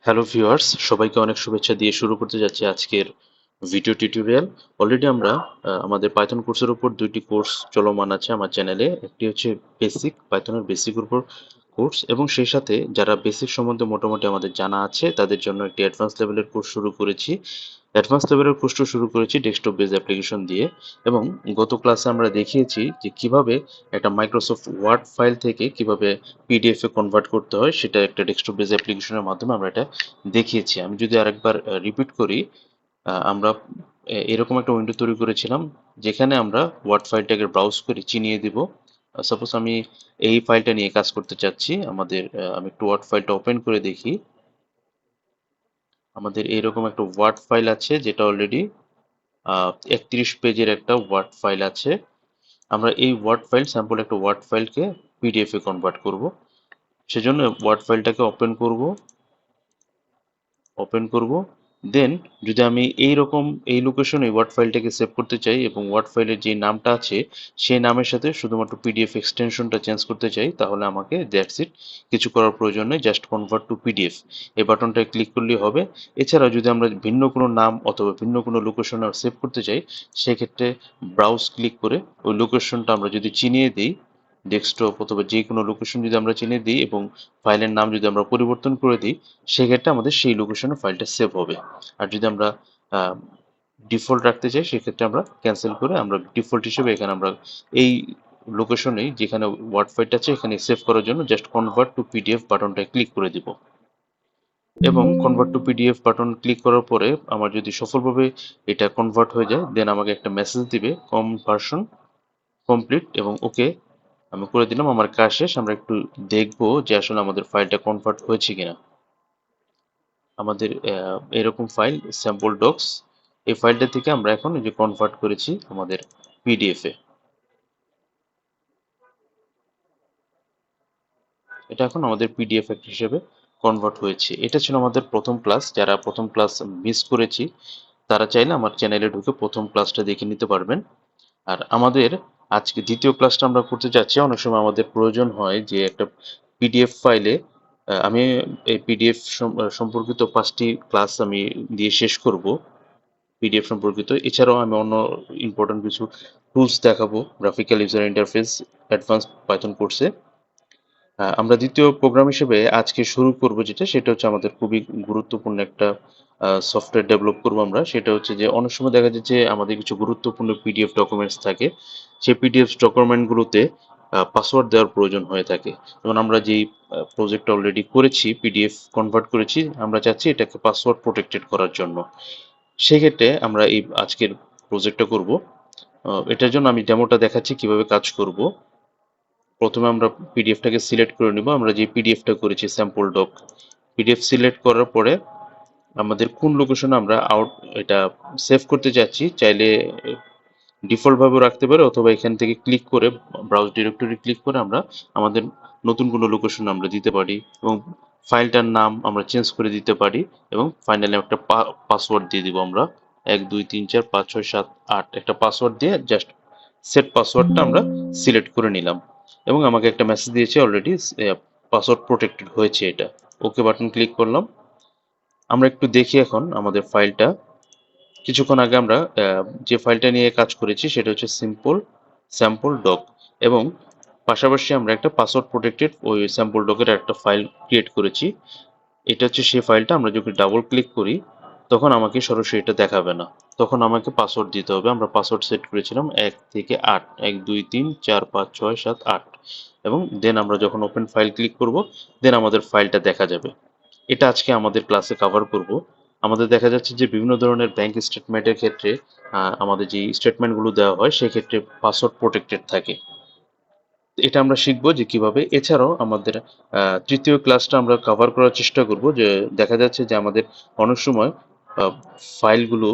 Hello viewers, সবাইকে অনেক শুভেচ্ছা দিয়ে শুরু করতে যাচ্ছি আজকের ভিডিও টিউটোরিয়াল। অলরেডি আমরা আমাদের পাইথন কোর্সের উপর দুইটি কোর্স চলমান আছে আমার চ্যানেলে। একটি হচ্ছে বেসিক, পাইথনের বেসিকের উপর কোর্স, এবং সেই সাথে যারা বেসিক সম্বন্ধে মোটামুটি আমাদের জানা আছে তাদের জন্য একটি অ্যাডভান্স লেভেলের কোর্স শুরু করেছি। অ্যাডভান্স লেভেলের কোর্সটা শুরু করেছি ডেস্কটপ বেস অ্যাপ্লিকেশন দিয়ে, এবং গত ক্লাসে আমরা দেখিয়েছি যে কিভাবে একটা মাইক্রোসফট ওয়ার্ড ফাইল থেকে কিভাবে পিডিএফ এ কনভার্ট করতে হয়, সেটা একটা ডেস্কটপ বেস অ্যাপ্লিকেশনের মাধ্যমে আমরা এটা দেখিয়েছি। আমি যদি আরেকবার রিপিট করি, আমরা এরকম একটা উইন্ডো তৈরি করেছিলাম যেখানে আমরা ওয়ার্ড ফাইলটাকে ব্রাউজ করে চিনিয়ে দিব। সাপোজ আমি এই ফাইলটা নিয়ে কাজ করতে চাচ্ছি। আমি একটু ওয়ার্ড ফাইলটা ওপেন করে দেখি। আমাদের এইরকম একটা ওয়ার্ড ফাইল আছে যেটা অলরেডি 31 পেজের একটা ওয়ার্ড ফাইল আছে। আমরা এই ওয়ার্ড ফাইল, স্যাম্পল একটা ওয়ার্ড ফাইলকে পিডিএফ এ কনভার্ট করব। সেজন্য ওয়ার্ড ফাইলটাকে ওপেন করব। দেন যদি আমি এই লোকেশনে ওয়ার্ড ফাইলটাকে সেভ করতে চাই এবং ওয়ার্ড ফাইলের যে নামটা আছে সেই নামের সাথে শুধুমাত্র পিডিএফ এক্সটেনশনটা চেঞ্জ করতে চাই, তাহলে আমাকে দ্যাটস ইট, কিছু করার প্রয়োজন নেই, জাস্ট কনভার্ট টু পিডিএফ এই বাটনটায় ক্লিক করলেই হবে। এছাড়াও যদি আমরা ভিন্ন কোনো নাম অথবা ভিন্ন কোনো লোকেশনে সেভ করতে চাই, সেক্ষেত্রে ব্রাউজ ক্লিক করে ওই লোকেশনটা আমরা যদি চিনিয়ে দিই, ডেস্কটপ অথবা যে কোনো লোকেশন যদি আমরা চিনিয়ে দিই এবং ফাইলের নাম যদি আমরা পরিবর্তন করে দিই, সেক্ষেত্রে আমাদের সেই লোকেশনে ফাইলটা সেভ হবে। আর যদি আমরা ডিফল্ট রাখতে চাই, সেক্ষেত্রে আমরা ক্যান্সেল করে আমরা ডিফল্ট হিসেবে এখানে আমরা এই লোকেশনেই, যেখানে ওয়ার্ড ফাইলটা আছে এখানে সেভ করার জন্য জাস্ট কনভার্ট টু পিডিএফ বাটনটায় ক্লিক করে দিব। এবং convert to PDF button click করার পরে আমার যদি সফলভাবে এটা কনভার্ট হয়ে যায়, দেন আমাকে একটা মেসেজ দিবে কনভার্সন কমপ্লিট, এবং ওকে আমি করে দিলাম। আমার কাজ শেষ। আমরা একটু দেখবো যে আসলে আমাদের ফাইলটা কনভার্ট হয়েছে কিনা। আমাদের এরকম ফাইল স্যাম্পল ডক্স, এই ফাইলটা থেকে আমরা এখন এই যে কনভার্ট করেছি আমাদের পিডিএফ এ। এটা এখন আমাদের পিডিএফ হিসেবে কনভার্ট হয়েছে। এটা ছিল আমাদের প্রথম ক্লাস। যারা প্রথম ক্লাস মিস করেছি তারা চাইলে আমার চ্যানেলে ঢুকে প্রথম ক্লাসটা দেখে নিতে পারবেন। আর আমাদের আজকে দ্বিতীয় ক্লাসটা আমরা করতে যাচ্ছি। অনেক সময় আমাদের প্রয়োজন হয় যে একটা পিডিএফ ফাইলে, আমি এই পিডিএফ সম্পর্কিত 5টি ক্লাস আমি দিয়ে শেষ করব পিডিএফ সম্পর্কিত। এছাড়াও আমি অন্য ইম্পর্টেন্ট কিছু টুলস দেখাবো graphical user interface advance Python কোর্সে। আমরা দ্বিতীয় প্রোগ্রাম হিসেবে আজকে শুরু করব যেটা, সেটা হচ্ছে আমাদের খুবই গুরুত্বপূর্ণ একটা সফটওয়্যার ডেভেলপ করব আমরা। সেটা হচ্ছে যে অনেক সময় দেখা যায় যে আমাদের কিছু গুরুত্বপূর্ণ পিডিএফ ডকুমেন্টস থাকে, সেই পিডিএফ ডকুমেন্টগুলোতে পাসওয়ার্ড দেওয়ার প্রয়োজন হয়ে থাকে। যেমন আমরা যেই প্রজেক্টটা অলরেডি করেছি, পিডিএফ কনভার্ট করেছি, আমরা চাচ্ছি এটাকে পাসওয়ার্ড প্রোটেক্টেড করার জন্য। সেক্ষেত্রে আমরা এই আজকের প্রজেক্টটা করব। এটার জন্য আমি ডেমোটা দেখাচ্ছি কিভাবে কাজ করব। প্রথমে আমরা পিডিএফটাকে সিলেক্ট করে নিব। আমরা যে পিডিএফটা করেছি স্যাম্পল ডক, পিডিএফ সিলেক্ট করার পরে আমাদের কোন লোকেশনে আমরা এটা সেভ করতে চাচ্ছি, চাইলে ডিফল্ট ভাবে রাখতে পারি, অথবা এখান থেকে ক্লিক করে ব্রাউজ ডিরেক্টরি ক্লিক করে আমরা আমাদের নতুন কোনো লোকেশন আমরা দিতে পারি, এবং ফাইলটার নাম আমরা চেঞ্জ করে দিতে পারি, এবং ফাইনালি একটা পাসওয়ার্ড দিয়ে দিব আমরা। 1 2 3 4 5 6 7 8 একটা পাসওয়ার্ড দিয়ে জাস্ট সেট পাসওয়ার্ডটা আমরা সিলেক্ট করে নিলাম, এবং আমাকে একটা মেসেজ দিয়েছে অলরেডি পাসওয়ার্ড প্রোটেক্টেড হয়েছে। এটা ওকে বাটন ক্লিক করলাম। আমরা একটু দেখি এখন আমাদের ফাইলটা। কিছুক্ষণ আগে আমরা যে ফাইলটা নিয়ে কাজ করেছি সেটা হচ্ছে সিম্পল স্যাম্পল ডক, এবং পাশাপাশি আমরা একটা পাসওয়ার্ড প্রোটেক্টেড ওই স্যাম্পল ডকের একটা ফাইল ক্রিয়েট করেছি। এটা হচ্ছে সেই ফাইলটা। আমরা যদি ডাবল ক্লিক করি তখন আমাকে সরাসরি এটা দেখাবে না, তখন আমাকে পাসওয়ার্ড দিতে হবে। আমরা পাসওয়ার্ড সেট করেছিলাম 1 থেকে 8, 1 2 3 4 5 6 7 8, এবং দেন আমরা যখন ওপেন ফাইল ক্লিক করব, দেন আমাদের ফাইলটা দেখা যাবে। এটা আজকে আমাদের ক্লাসে কভার করব। আমাদের দেখা যাচ্ছে যে বিভিন্ন ধরনের ব্যাংক স্টেটমেন্টের ক্ষেত্রে আমাদের যে স্টেটমেন্টগুলো দেওয়া হয় সেক্ষেত্রে পাসওয়ার্ড প্রোটেক্টেড থাকে। এটা আমরা শিখবো যে কিভাবে। এছাড়াও আমাদের তৃতীয় ক্লাসটা আমরা কভার করার চেষ্টা করব যে দেখা যাচ্ছে যে আমাদের অনেক সময় ফাইলগুলো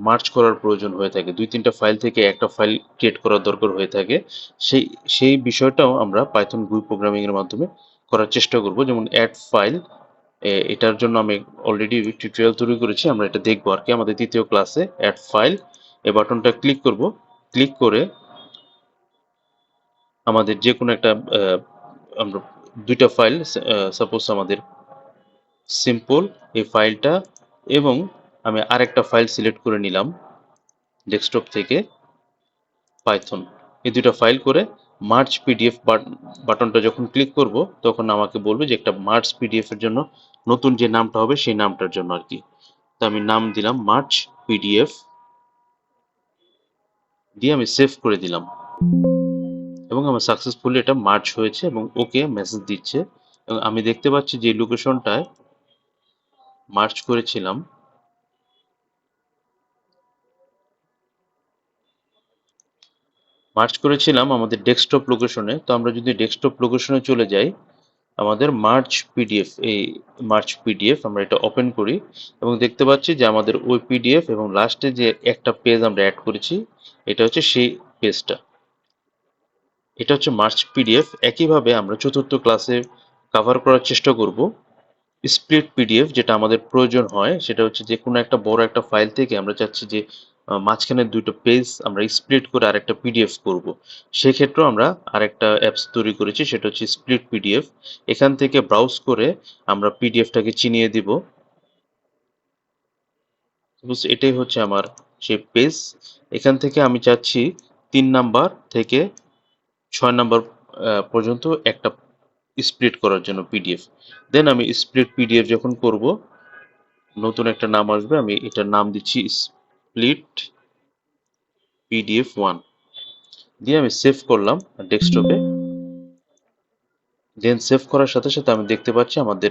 মার্জ করার প্রয়োজন হয়ে থাকে, 2 3টা ফাইল থেকে একটা ফাইল ক্রিয়েট করার দরকার হয়ে থাকে। সেই সেই বিষয়টাও আমরা পাইথন GUI প্রোগ্রামিং এর মাধ্যমে করার চেষ্টা করব। যেমন অ্যাড ফাইল, এটার জন্য আমি অলরেডি টিউটোরিয়াল তৈরি করেছি, আমরা এটা দেখবো আর কি আমাদের তৃতীয় ক্লাসে। অ্যাড ফাইল এই বাটনটা ক্লিক করব। ক্লিক করে আমাদের যে কোনো একটা আমরা 2টা ফাইল, সাপোজ আমাদের সিম্পল এই ফাইলটা, এবং আমি আরেকটা ফাইল সিলেক্ট করে নিলাম ডেস্কটপ থেকে, পাইথন। এই দুটো ফাইল করে মার্জ পিডিএফ বাটনটা যখন ক্লিক করব তখন আমাকে বলবে যে একটা মার্জ পিডিএফ এর জন্য নতুন যে নামটা হবে সেই নামটার জন্য আর কি। তো আমি নাম দিলাম মার্জ পিডিএফ, দিয়ে আমি সেভ করে দিলাম, এবং আমার সাকসেসফুলি এটা মার্জ হয়েছে এবং ওকে মেসেজ দিচ্ছে। এবং আমি দেখতে পাচ্ছি যে লোকেশনটায় মার্জ করেছিলাম আমাদের ডেস্কটপ লোকেশনে। তো আমরা যদি ডেস্কটপ লোকেশনে চলে যাই, আমাদের মার্জ পিডিএফ, এই মার্জ পিডিএফ আমরা এটা ওপেন করি এবং দেখতে পাচ্ছি যে আমাদের ওই পিডিএফ এবং লাস্টে যে একটা পেজ আমরা অ্যাড করেছি এটা হচ্ছে সেই পেজটা। এটা হচ্ছে মার্জ পিডিএফ। একইভাবে আমরা চতুর্থ ক্লাসে কভার করার চেষ্টা করব স্প্লিট পিডিএফ, যেটা আমাদের প্রয়োজন হয় সেটা হচ্ছে যে কোনো একটা বড় একটা ফাইল থেকে আমরা চাচ্ছি যে মাঝখানের দুটো পেজ আমরা স্প্লিট করে আরেকটা পিডিএফ করব। সেক্ষেত্রেও আমরা আরেকটা অ্যাপস তৈরি করেছি, সেটা হচ্ছে স্প্লিট পিডিএফ। এখান থেকে ব্রাউজ করে আমরা পিডিএফটাকে চিনিয়ে দিব। এটাই হচ্ছে আমার সেই পেজ। এখান থেকে আমি চাচ্ছি 3 নাম্বার থেকে 6 নাম্বার পর্যন্ত একটা স্প্লিট করার জন্য পিডিএফ। দেন আমি স্প্লিট পিডিএফ যখন করব নতুন একটা নাম আসবে, আমি এটার নাম দিচ্ছি স্প্লিট পিডিএফ 1, দিয়ে আমি সেভ করলাম ডেস্কটপে। দেন সেভ করার সাথে সাথে আমি দেখতে পাচ্ছি আমাদের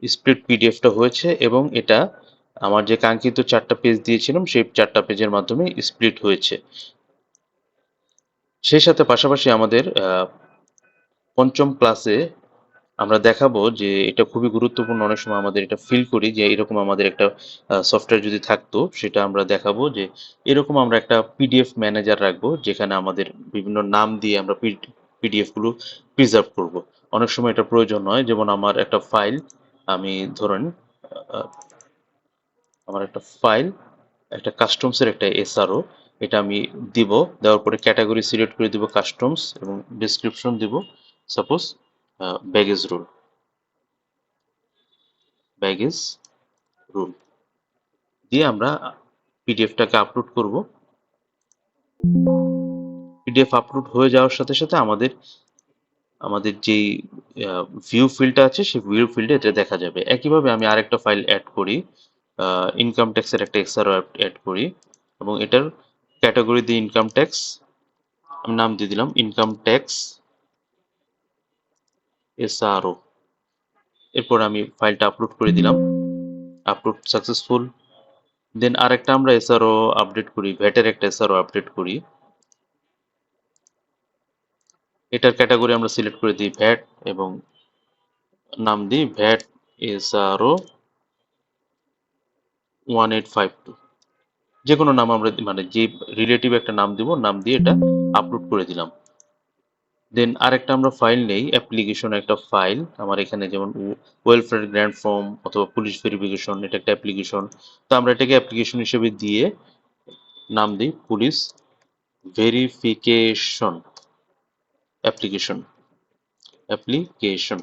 স্প্লিট পিডিএফটা হয়েছে, এবং এটা আমার যে কাঙ্ক্ষিত 4টা পেজ দিয়েছিলাম সেই 4টা পেজের মাধ্যমে স্প্লিট হয়েছে। সেই সাথে পাশাপাশি আমাদের পঞ্চম ক্লাসে আমরা দেখাবো যে এটা খুবই গুরুত্বপূর্ণ, অনেক সময় আমাদের এটা ফিল করি যে এরকম আমাদের একটা সফটওয়্যার যদি থাকতো, সেটা আমরা দেখাবো যে এরকম আমরা একটা পিডিএফ ম্যানেজার রাখবো যেখানে আমাদের বিভিন্ন নাম দিয়ে আমরা পিডিএফ গুলো প্রিজার্ভ করব। অনেক সময় এটা প্রয়োজন হয়, যেমন আমার একটা ফাইল, আমি ধরেন আহ, আমার একটা ফাইল, একটা কাস্টমসের একটা এসআরও, এটা আমি দিব, দেওয়ার পরে ক্যাটাগরি সিলেক্ট করে দিব কাস্টমস, এবং ডেসক্রিপশন দিব suppose baggage rule, baggage rule দিয়ে আমরা পিডিএফটাকে আপলোড করব। পিডিএফ আপলোড হয়ে যাওয়ার সাথে সাথে আমাদের আমাদের যেই ভিউ ফিল্ডটা আছে সেই ভিউ ফিল্ডে এটা দেখা যাবে। একইভাবে আমি আরেকটা ফাইল অ্যাড করি, ইনকাম ট্যাক্সের একটা এক্সআরও অ্যাড করি, এবং এটার ক্যাটাগরি দিয়ে ইনকাম ট্যাক্স, আমি নাম দিয়ে দিলাম ইনকাম ট্যাক্স এসআরও। এরপর আমি ফাইলটা আপলোড করে দিলাম, আপলোড সাকসেসফুল। দেন আরেকটা আমরা এসআরও আপডেট করি, ভ্যাটের একটা এসআরও আপডেট করি। এটার ক্যাটাগরি আমরা সিলেক্ট করে দিই ভ্যাট, এবং নাম দিই ভ্যাট এসআরও 1852। যে কোনো নাম আমরা মানে যে রিলেটিভ একটা নাম দিব, নাম দিয়ে এটা আপলোড করে দিলাম। দেন আরেকটা আমরা ফাইল নেই, অ্যাপ্লিকেশন একটা ফাইল আমার এখানে, যেমন ওয়েলফেয়ার গ্র্যান্ট ফর্ম অথবা পুলিশ ভেরিফিকেশন, এটা একটা অ্যাপ্লিকেশন। তো আমরা এটাকে অ্যাপ্লিকেশন হিসেবে দিয়ে নাম দিই পুলিশ ভেরিফিকেশন অ্যাপ্লিকেশন, অ্যাপ্লিকেশন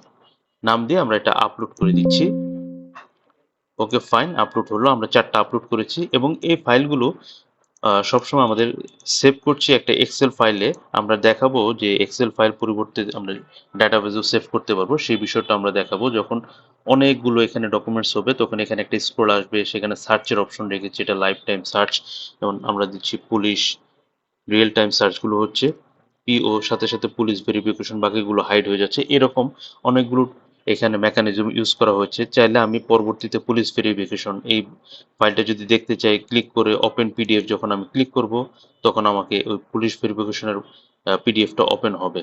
নাম দিয়ে আমরা এটা আপলোড করে দিচ্ছি। ওকে ফাইন, আপলোড হলো, আমরা 4টা আপলোড করেছি। এবং এই ফাইলগুলো সবসময় আমাদের সেভ করছি একটা এক্সেল ফাইলে। আমরা দেখাবো যে এক্সেল ফাইল পরিবর্তে আমরা ডাটাবেজেও সেভ করতে পারবো, সেই বিষয়টা আমরা দেখাবো। যখন অনেকগুলো এখানে ডকুমেন্টস হবে তখন এখানে একটা স্ক্রল আসবে, সেখানে সার্চের অপশন রেখেছি, এটা লাইফ টাইম সার্চ। যেমন আমরা দিচ্ছি পুলিশ, রিয়েল টাইম সার্চগুলো হচ্ছে পিও, সাথে সাথে পুলিশ ভেরিফিকেশন, বাকিগুলো হাইড হয়ে যাচ্ছে। এরকম অনেকগুলো এখানে মেকানিজম ইউজ করা হয়েছে। চাইলে আমি পরবর্তীতে পুলিশ ভেরিফিকেশন এই ফাইলটা যদি দেখতে চাই, ক্লিক করে ওপেন পিডিএফ যখন আমি ক্লিক করব তখন আমাকে ওই পুলিশ ভেরিফিকেশনের পিডিএফটা ওপেন হবে।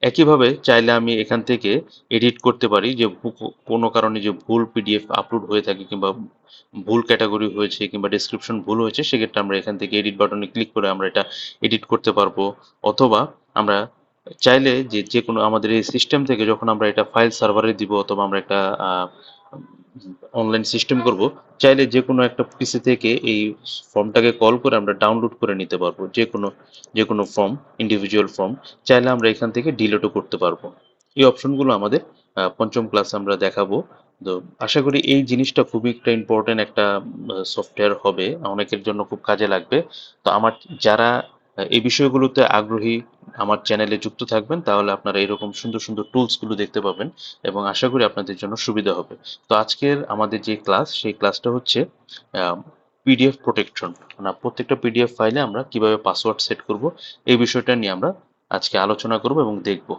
একইভাবে চাইলে আমি এখান থেকে এডিট করতে পারি, যে কোনো কারণে যে ভুল পিডিএফ আপলোড হয়ে থাকে কিংবা ভুল ক্যাটাগরি হয়েছে কিংবা ডেসক্রিপশন ভুল হয়েছে, সেক্ষেত্রে আমরা এখান থেকে এডিট বাটনে ক্লিক করে আমরা এটা এডিট করতে পারবো। অথবা আমরা চাইলে যে যে কোনো আমাদের এই সিস্টেম থেকে যখন আমরা এটা ফাইল সার্ভারে দিব অথবা আমরা একটা অনলাইন সিস্টেম করব, চাইলে যে কোনো একটা পিসি থেকে এই ফর্মটাকে কল করে আমরা ডাউনলোড করে নিতে পারবো। যে কোনো ফর্ম, ইন্ডিভিজুয়াল ফর্ম চাইলে আমরা এখান থেকে ডিলিটও করতে পারবো। এই অপশনগুলো আমাদের পঞ্চম ক্লাসে আমরা দেখাবো তো আশা করি এই জিনিসটা খুবই একটা ইম্পর্টেন্ট একটা সফটওয়্যার হবে, অনেকের জন্য খুব কাজে লাগবে। তো আমার যারা এই বিষয়গুলোতে আগ্রহী আমার চ্যানেলে যুক্ত থাকবেন, তাহলে আপনারা এরকম সুন্দর সুন্দর টুলসগুলো দেখতে পাবেন এবং আশা করি আপনাদের জন্য সুবিধা হবে। তো আজকের আমাদের যে ক্লাস, সেই ক্লাসটা হচ্ছে পিডিএফ প্রোটেকশন, মানে প্রত্যেকটা পিডিএফ ফাইলে আমরা কিভাবে পাসওয়ার্ড সেট করব, এই বিষয়টা নিয়ে আমরা আজকে আলোচনা করব এবং দেখব।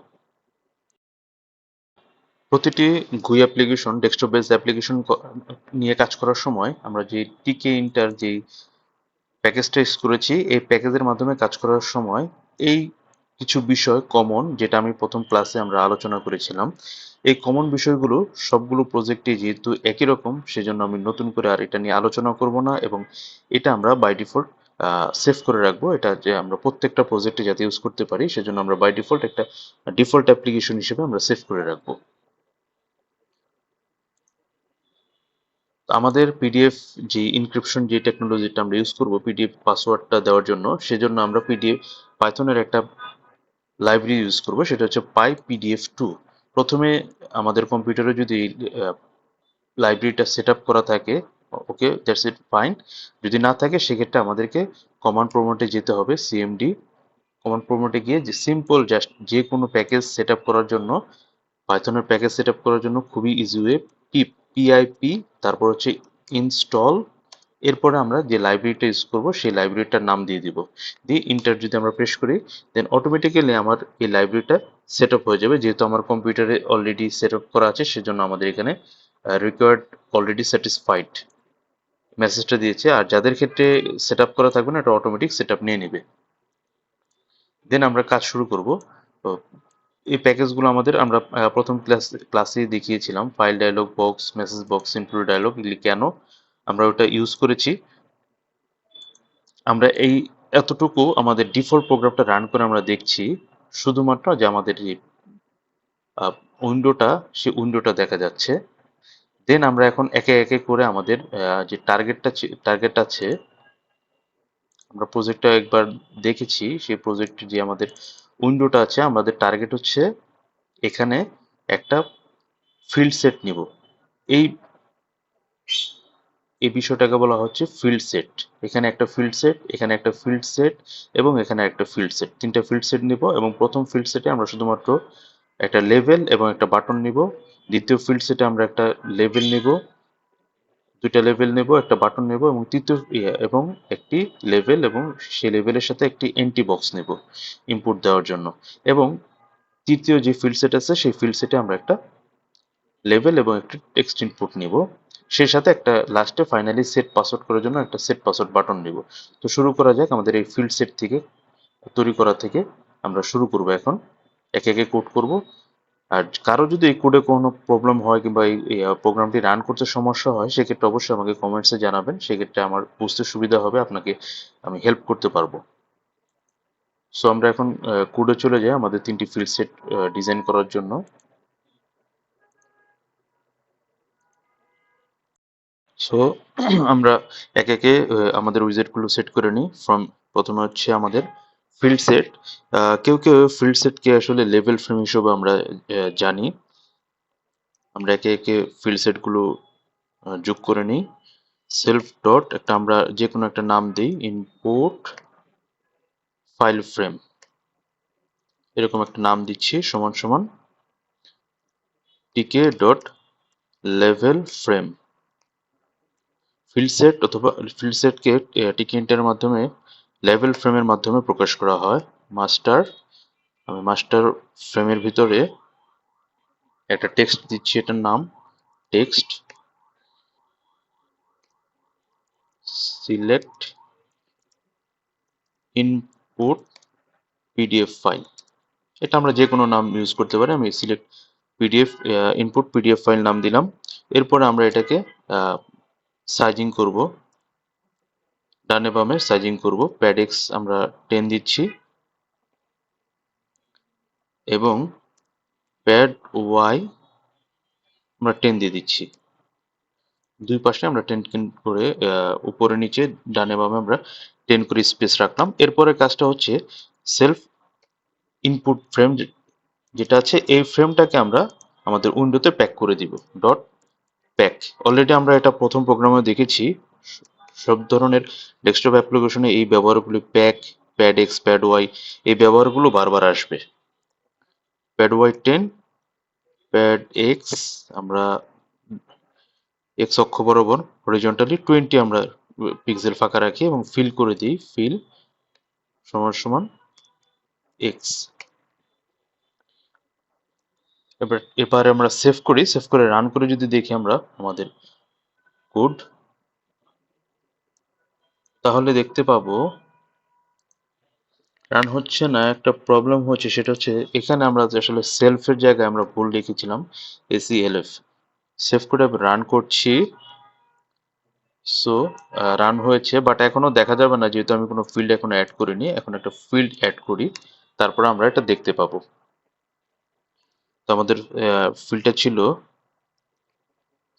প্রতিটি GUI application, desktop based application নিয়ে কাজ করার সময় আমরা যে টিকে ইন্টার যে প্যাকেজটা ইউজ করেছি, এই প্যাকেজের মাধ্যমে কাজ করার সময় এই কিছু বিষয় কমন, যেটা আমি প্রথম ক্লাসে আমরা আলোচনা করেছিলাম। এই কমন বিষয়গুলো সবগুলো প্রজেক্টে যেহেতু একই রকম, সেজন্য আমি নতুন করে আর এটা নিয়ে আলোচনা করব না, এবং এটা আমরা বাই ডিফল্ট সেভ করে রাখবো। এটা যে আমরা প্রত্যেকটা প্রজেক্টে যাতে ইউজ করতে পারি, সেজন্য আমরা বাই ডিফল্ট একটা ডিফল্ট অ্যাপ্লিকেশন হিসেবে আমরা সেভ করে রাখবো। আমাদের পিডিএফ যে ইনক্রিপশন যে টেকনোলজিটা আমরা ইউজ করব পিডিএফ পাসওয়ার্ডটা দেওয়ার জন্য, সেজন্য আমরা পিডিএফ পাইথনের একটা লাইব্রেরি ইউজ করব, সেটা হচ্ছে PyPDF2। প্রথমে আমাদের কম্পিউটারে যদি লাইব্রেরিটা সেট আপ করা থাকে, ওকে, দ্যাটস ইট, ফাইন। যদি না থাকে, সেক্ষেত্রে আমাদেরকে কমান্ড প্রম্পটে যেতে হবে, সিএমডি কমান্ড প্রম্পটে গিয়ে যে সিম্পল জাস্ট যে কোনো প্যাকেজ সেট আপ করার জন্য, পাইথনের প্যাকেজ সেট আপ করার জন্য খুবই ইজি ওয়ে, পিআইপি, তারপর হচ্ছে ইনস্টল, এরপরে আমরা যে লাইব্রেরিটা ইউজ করব সেই লাইব্রেরিটার নাম দিয়ে দিব, দিয়ে ইন্টার যদি আমরা প্রেস করি, দেন অটোমেটিক্যালি আমার এই লাইব্রেরিটা সেট আপ হয়ে যাবে। যেহেতু আমার কম্পিউটারে অলরেডি সেট আপ করা আছে, সেজন্য আমাদের এখানে রিকোয়ার্ড অলরেডি স্যাটিসফাইড মেসেজটা দিয়েছে। আর যাদের ক্ষেত্রে সেট আপ করা থাকবে না, এটা অটোমেটিক সেট আপ নিয়ে নেবে। দেন আমরা কাজ শুরু করব। তো এই প্যাকেজগুলো আমাদের আমরা প্রথম ক্লাসে দেখিয়েছিলাম, file dialog box, message box, include dialog, এগুলি কেন আমরা ওটা ইউজ করেছি। আমরা এই এতটুকু আমাদের ডিফল্ট প্রোগ্রামটা রান করে আমরা দেখছি, শুধুমাত্র যে আমাদের যে উইন্ডোটা, সেই উইন্ডোটা দেখা যাচ্ছে। দেন আমরা এখন একে একে করে আমাদের যে টার্গেট আছে, আমরা প্রজেক্টটা একবার দেখেছি, সেই প্রজেক্ট যে আমাদের উইন্ডোটা আছে, আমাদের টার্গেট হচ্ছে এখানে একটা ফিল্ড সেট নিব। এই এই বিষয়টাকে বলা হচ্ছে ফিল্ড সেট। এখানে একটা ফিল্ড সেট, এখানে একটা ফিল্ড সেট, এবং এখানে একটা ফিল্ড সেট, তিনটা ফিল্ড সেট নিব। এবং প্রথম ফিল্ড সেটে আমরা শুধুমাত্র একটা লেভেল এবং একটা বাটন নিব। দ্বিতীয় ফিল্ড সেটে আমরা একটা লেভেল নিব, দুইটা লেভেল নেব, একটা বাটন নেব, এবং তৃতীয় এবং একটি লেভেল, এবং সেই লেভেলের সাথে একটি এন্টি বক্স নেব ইনপুট দেওয়ার জন্য। এবং তৃতীয় যে ফিল্ড সেট আছে, সেই ফিল্ড সেটে আমরা একটা লেভেল এবং একটি টেক্সট ইনপুট নিব। সেই সাথে একটা লাস্টে ফাইনালি সেট পাসওয়ার্ড করার জন্য একটা সেট পাসওয়ার্ড বাটন নিব। তো শুরু করা যাক। আমাদের এই ফিল্ড সেট থেকে তৈরি করা থেকে আমরা শুরু করব। এখন একে একে কোড করব। আর কারো যদি এই কোডে কোনো প্রবলেম হয়, কিংবা এই প্রোগ্রামটি রান করতে সমস্যা হয়, সেক্ষেত্রে অবশ্যই আমাকে কমেন্টসে জানাবেন। সেক্ষেত্রে আমার বুঝতে সুবিধা হবে, আপনাকে আমি হেল্প করতে পারবো। সো আমরা এখন কোডে চলে যাই আমাদের তিনটি ফিল্ড সেট ডিজাইন করার জন্য। সো আমরা একে একে আমাদের উইজেটগুলো সেট করে নিই। প্রথমে হচ্ছে আমাদের ফিল্ড সেট। কেউ কেউ ফিল্ড সেটকে আসলে লেভেল ফ্রেম হিসেবে আমরা জানি। আমরা একে একে ফিল্ড সেটগুলো যোগ করে নিই। সেলফ ডট একটা আমরা যে কোনো একটা নাম দিই, ইনপুট ফাইল ফ্রেম, এরকম একটা নাম দিচ্ছি, সমান সমান টিকে dot level frame. Field set অথবা ফিল্ড সেটকে টিকে ইন্টারের মাধ্যমে লেভেল ফ্রেমের মাধ্যমে প্রকাশ করা হয়। মাস্টার, আমি মাস্টার ফ্রেমের ভিতরে একটা টেক্সট দিচ্ছি, এটার নাম text, select input PDF file. এটা আমরা যে কোনো নাম ইউজ করতে পারি। আমি select PDF input PDF file নাম দিলাম। এরপরে আমরা এটাকে সাইজিং করব, ডানে বামে সাইজিং করব। প্যাডেক্স আমরা 10 দিচ্ছি, এবং প্যাড ওয়াই আমরা 10 দিয়ে দিচ্ছি। দুই পাশে আমরা 10 করে উপরে নিচে ডানে বামে আমরা 10 করে স্পেস রাখলাম। এরপরে কাজটা হচ্ছে সেলফ ইনপুট ফ্রেম যেটা আছে, এই ফ্রেমটাকে আমরা আমাদের উইন্ডোতে প্যাক করে দিব। Dot pack. অলরেডি আমরা এটা প্রথম প্রোগ্রামে দেখেছি। সব ধরনের ডেস্কটপ অ্যাপ্লিকেশনে এই ব্যবহারগুলি pack, pad X, pad Y এই ব্যবহারগুলো বারবার আসবে। প্যাড ওয়াই 10, প্যাড এক্স আমরা এক্স অক্ষ বরাবর হরিজন্টালি 20 আমরা পিক্সেল ফাঁকা রাখি এবং ফিল করে দিই ফিল সমান সমান এক্স। এবারে আমরা সেভ করি, সেভ করে রান করে যদি দেখি আমরা আমাদের কোড, তাহলে দেখতে পাবো রান হচ্ছে না, একটা প্রবলেম হচ্ছে। সেটা হচ্ছে এখানে আমরা যে আসলে সেলফের জায়গায় আমরা ভুল লিখেছিলাম এসিএলএফ। সেভ করে রান করছি। সো রান হয়েছে, বাট এখনো দেখা যাবে না যেহেতু আমি কোনো ফিল্ড এখনো অ্যাড করিনি। এখন একটা ফিল্ড অ্যাড করি, তারপরে আমরা এটা দেখতে পাবো। তো আমাদের ফিল্ডটা ছিল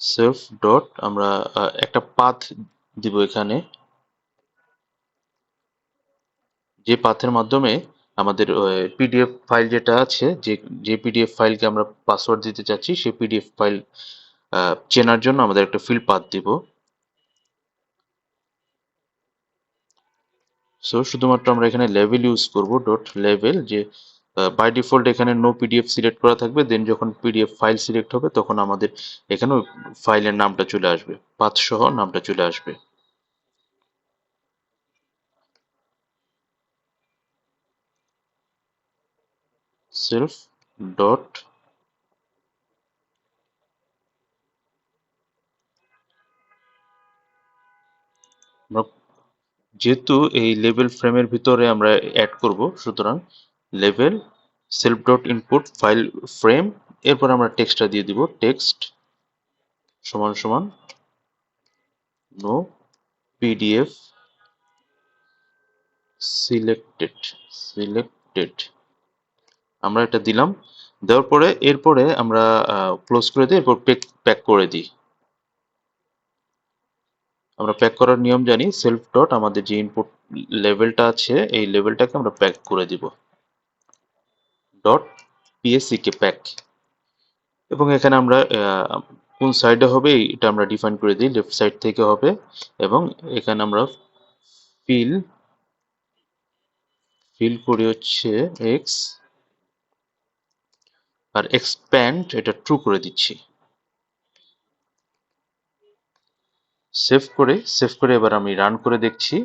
সেলফ ডট, আমরা একটা পাথ দিব এখানে, যে পাথের মাধ্যমে আমাদের পিডিএফ ফাইল যেটা আছে, যে পিডিএফ ফাইলকে আমরা পাসওয়ার্ড দিতে চাচ্ছি সেই পিডিএফ ফাইল চেনার জন্য আমাদের একটা ফিল্ড পাথ দিব। সো শুধুমাত্র আমরা এখানে লেভেল ইউজ করব, ডট লেভেল, যে বাই ডিফল্ট এখানে নো পিডিএফ সিলেক্ট করা থাকবে। দেন যখন পিডিএফ ফাইল সিলেক্ট হবে তখন আমাদের এখানে ফাইলের নামটা চলে আসবে, পাথ সহ নামটা চলে আসবে। সেলফ ডট, যেহেতু এই লেভেল ফ্রেমের ভিতরে আমরা অ্যাড করব, সুতরাং level self dot input file frame, এরপর আমরা টেক্সটটা দিয়ে দিব, টেক্সট সমান সমান নো পিডিএফ সিলেক্টেড আমরা এটা দিলাম। দেওয়ার পরে এরপরে আমরা ক্লোজ করে দিই, এরপর প্যাক করে দিই। আমরা প্যাক করার নিয়ম জানি, সেলফ ডট আমাদের যে ইনপুট লেভেলটা আছে এই লেভেলটাকে আমরা প্যাক করে দিব, ডট পিএসসিকে প্যাক। এবং এখানে আমরা কোন সাইডে হবে এটা আমরা ডিফাইন করে দিই, লেফট সাইড থেকে হবে। এবং এখানে আমরা ফিল করি হচ্ছে এক্স, আর এক্সপ্যান্ড এটা ট্রু করে দিচ্ছি। সেভ করে এবার আমি রান করে দেখছি।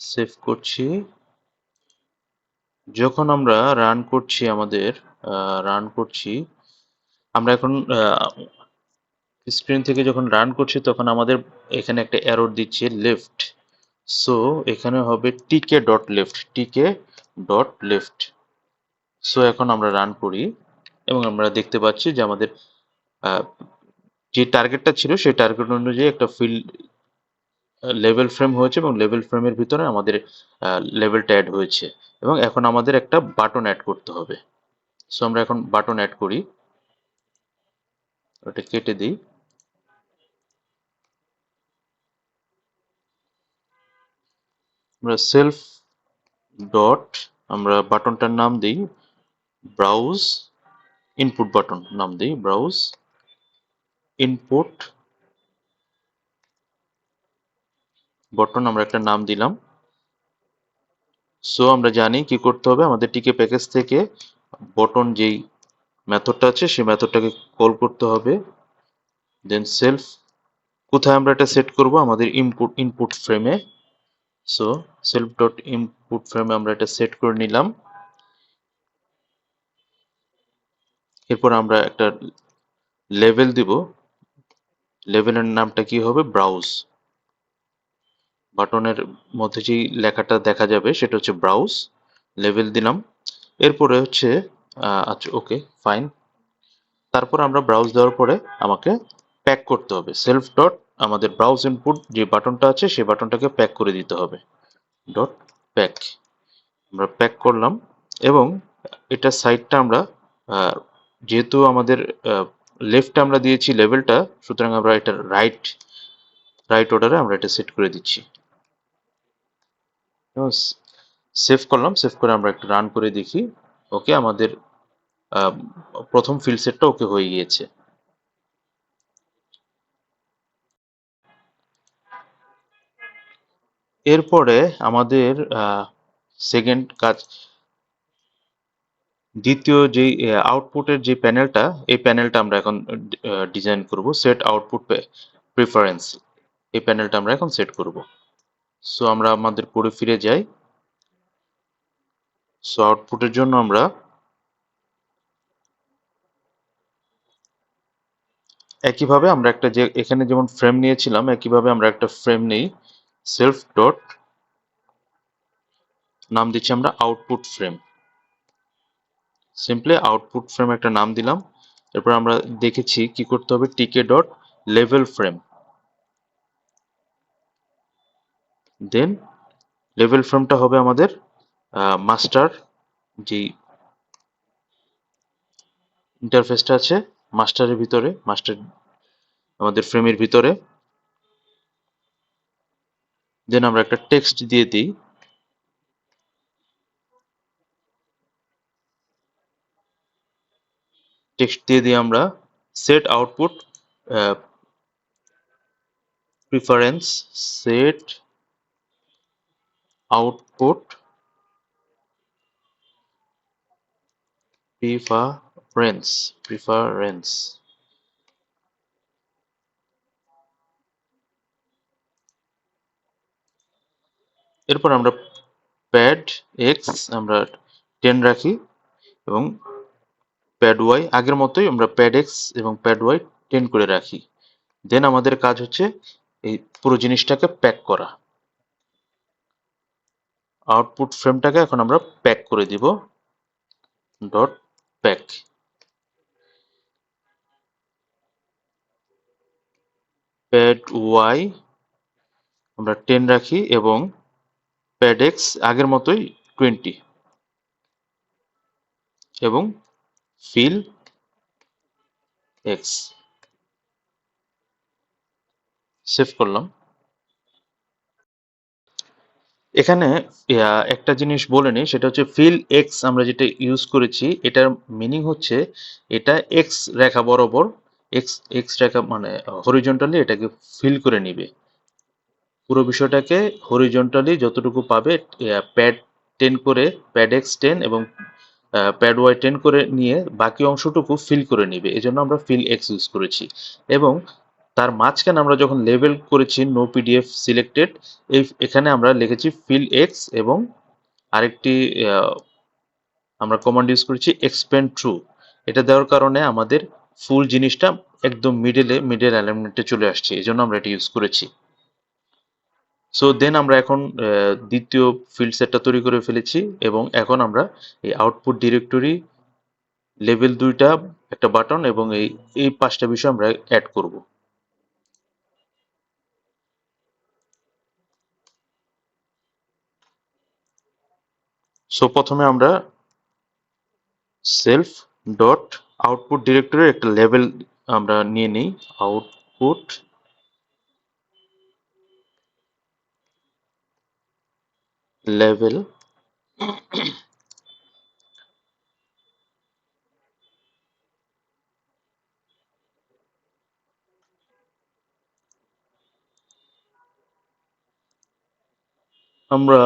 সেভ করছি। যখন আমরা রান করছি আমরা এখন স্ক্রিন থেকে যখন রান করছি তখন আমাদের এখানে একটা এরর দিচ্ছে লেফট। সো এখানে হবে টিকে ডট লেফট, টিকে ডট লেফট। সো এখন আমরা রান করি এবং আমরা দেখতে পাচ্ছি যে আমাদের যে টার্গেটটা ছিল সেই টার্গেট অনুযায়ী একটা ফিল্ড লেভেল ফ্রেম হয়েছে এবং লেভেল ফ্রেমের ভিতরে আমাদের লেভেলটা অ্যাড হয়েছে। এবং এখন আমাদের একটা বাটন অ্যাড করতে হবে। সো আমরা এখন বাটন অ্যাড করি, ওটা কেটে দিই। আমরা সেলফ ডট আমরা বাটনটার নাম দিই ব্রাউজ ইনপুট, বাটন নাম দিই ব্রাউজ ইনপুট বাটন, আমরা একটা নাম দিলাম। সো আমরা জানি কি করতে হবে, আমাদের টিকে প্যাকেজ থেকে বটন যেই মেথডটা আছে সেই মেথডটাকে কল করতে হবে। দেন সেলফ, কোথায় আমরা এটা সেট করব, আমাদের ইনপুট ফ্রেমে। সো সেলফ ডট ইনপুট ফ্রেমে আমরা এটা সেট করে নিলাম। এরপর আমরা একটা লেভেল দিব, লেভেলের নামটা কি হবে, ব্রাউজ। বাটনের মধ্যে যেই লেখাটা দেখা যাবে সেটা হচ্ছে ব্রাউজ, লেভেল দিলাম। এরপরে হচ্ছে আচ্ছা ওকে ফাইন। তারপর আমরা ব্রাউজ দেওয়ার পরে আমাকে প্যাক করতে হবে, সেলফ ডট আমাদের ব্রাউজ ইনপুট যে বাটনটা আছে সেই বাটনটাকে প্যাক করে দিতে হবে, ডট প্যাক। আমরা প্যাক করলাম এবং এটা সাইডটা আমরা যেহেতু আমাদের লেফটে আমরা দিয়েছি লেভেলটা, সুতরাং আমরা এটা রাইট অর্ডারে আমরা এটা সেট করে দিচ্ছি। সেভ করলাম, সেভ করে আমরা একটু রান করে দেখি। ওকে, আমাদের আহ, প্রথম ফিল্ড সেটটা ওকে হয়ে গিয়েছে। এরপরে আমাদের সেকেন্ড কাজ, দ্বিতীয় যে আউটপুটের যে প্যানেলটা, এই প্যানেলটা আমরা এখন ডিজাইন করব। সেট আউটপুট প্রিফারেন্স, এই প্যানেলটা আমরা এখন সেট করব। সো আমরা আমাদের কোডে ফিরে যাই। সো আউটপুটের জন্য আমরা একইভাবে আমরা একটা, যে এখানে যেমন ফ্রেম নিয়েছিলাম, একইভাবে আমরা একটা ফ্রেম নেই। সেলফ ডট নাম দিচ্ছি আমরা output frame. Simply output frame একটা নাম দিলাম। এরপর আমরা দেখেছি কি করতে হবে, টিকে ডট লেভেল ফ্রেম। দেন লেভেল ফ্রেমটা হবে আমাদের মাস্টার, যে ইন্টারফেসটা আছে মাস্টারের ভিতরে, মাস্টার আমাদের ফ্রেমের ভিতরে। দেন আমরা একটা টেক্সট দিয়ে দিই। টেক্সট দিয়ে দিই আমরা set output preference, set output preference. এরপর আমরা প্যাড এক্স আমরা 10 রাখি এবং প্যাড ওয়াই আগের মতোই আমরা প্যাড এক্স এবং প্যাড ওয়াই 10 করে রাখি। দেন আমাদের কাজ হচ্ছে এই পুরো জিনিসটাকে প্যাক করা। আউটপুট ফ্রেমটাকে এখন আমরা প্যাক করে দিব, ডট প্যাক। প্যাড ওয়াই আমরা 10 রাখি এবং প্যাড এক্স আগের মতোই 20 এবং ফিল এক্স। সেভ করলাম। এখানে একটা জিনিস বলে নিই, সেটা হচ্ছে ফিল এক্স আমরা যেটা ইউজ করেছি, এটার মিনিং হচ্ছে এটা এক্স রেখা বরাবর, এক্স এক্স রেখা মানে হরিজন্টালি এটাকে ফিল করে নিবে। পুরো বিষয়টাকে হরিজন্টালি যতটুকু পাবে, প্যাড 10 করে, প্যাড এক্স 10 এবং প্যাড ওয়াই 10 করে নিয়ে বাকি অংশটুকু ফিল করে নিবে, এজন্য আমরা ফিল এক্স ইউজ করেছি। এবং তার মাঝখানে আমরা যখন লেবেল করেছি নো পিডিএফ সিলেক্টেড, এখানে আমরা লিখেছি ফিল এক্স এবং আরেকটি আমরা কমান্ড ইউজ করেছি এক্সপ্যান্ড ট্রু। এটা দেওয়ার কারণে আমাদের ফুল জিনিসটা একদম মিডল অ্যালাইনমেন্টে চলে আসছে, এই জন্য আমরা এটা ইউজ করেছি। সো দেন আমরা এখন দ্বিতীয় ফিল্ড সেটটা তৈরি করে ফেলেছি এবং এখন আমরা এই আউটপুট ডিরেক্টরি, লেভেল 2টা একটা বাটন এবং এই 5টা বিষয় আমরা অ্যাড করব। সো প্রথমে আমরা সেলফ ডট আউটপুট ডিরেক্টরির একটা লেভেল আমরা নিয়ে নিই, আউটপুট লেভেল। আমরা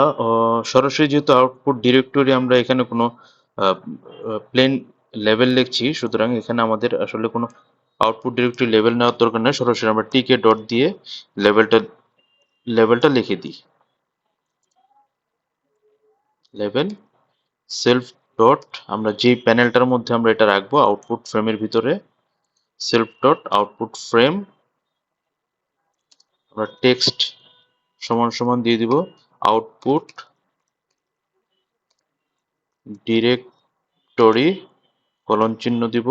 সরাসরি যেহেতু আউটপুট ডিরেক্টরি, আমরা এখানে কোনো প্লেন লেভেল লিখছি, সুতরাং এখানে আমাদের আসলে কোনো আউটপুট ডিরেক্টরি লেভেল নেওয়ার দরকার নেই। সরাসরি আমরা টিকে ডট দিয়ে লেভেলটা লেভেলটা লিখে দিই। লেভেল সেলফ ডট আমরা যে প্যানেলটার মধ্যে আমরা এটা রাখবো আউটপুট ফ্রেমের ভিতরে, সেলফ ডট আউটপুট ফ্রেম আমরা টেক্সট সমান সমান দিয়ে দিব আউটপুট ডিরেক্টরি কলন চিহ্ন দিব।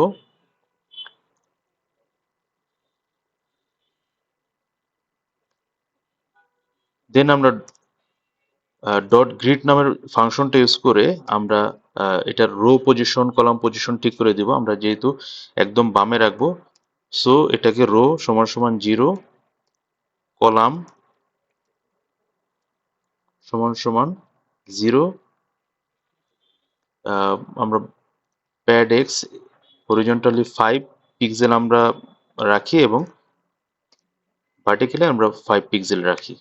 দেন আমরা ডট গ্রিড নামের ফাংশনটা ইউজ করে আমরা এটার রো পজিশন কলাম পজিশন ঠিক করে দিব। আমরা যেহেতু একদম বামে রাখবো, সো এটাকে রো সমান সমান 0, কলাম সমান সমান 0 আমরা প্যাড এক্স হরিজন্টালি 5 পিক্সেল আমরা রাখি এবং ভার্টিক্যালি আমরা 5 পিক্সেল রাখি,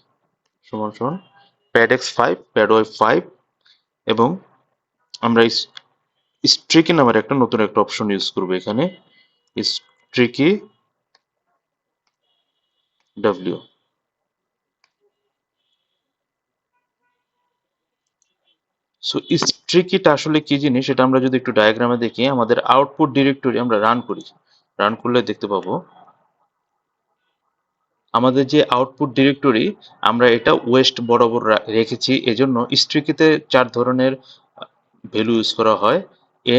সমান সমান প্যাড এক্স 5 প্যাড ওয়াই 5, এবং আমরা স্ট্রিকি নামের একটা নতুন একটা অপশন ইউজ করবো এখানে, স্ট্রিকি ডাব্লিউ। সো স্ট্রিকিটা আসলে কি জিনিস এটা আমরা যদি একটু ডায়াগ্রামে দেখি, আমাদের আউটপুট ডিরেক্টরি আমরা রান করি, রান করলে দেখতে পাবো আমাদের যে আউটপুট ডিরেক্টরি আমরা এটা ওয়েস্ট বরাবর রেখেছি, এজন্য স্ট্রিকিতে 4 ধরনের ভ্যালু ইউজ করা হয়।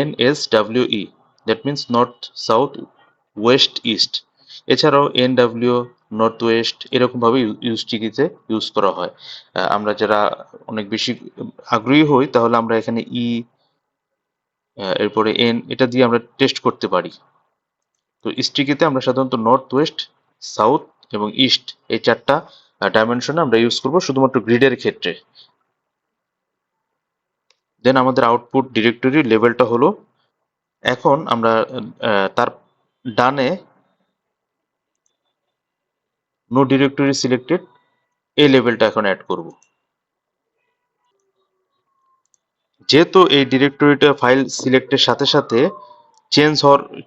NSWE, that means north, south, West, east. এছাড়াও NW, নর্থ ওয়েস্ট, এরকম ভাবে স্ট্রিকিতে ইউজ করা হয়। আমরা যারা অনেক বেশি আগ্রহী হই তাহলে আমরা এখানে এরপরে এটা দিয়ে আমরা টেস্ট করতে পারি। তো স্ট্রিকিতে আমরা সাধারণত নর্থ ওয়েস্ট, সাউথ এবং ইস্ট এই 4টা ডাইমেনশনে আমরা ইউজ করব শুধুমাত্র গ্রিডের ক্ষেত্রে। দেন আমাদের আউটপুট ডিরেক্টরি লেভেলটা হলো, এখন আমরা তার ডানে নো ডিরেক্টরি সিলেক্টেড এই লেভেলটা এখন অ্যাড করব। যেহেতু এই ডিরেক্টরিটা ফাইল সিলেক্টের সাথে সাথে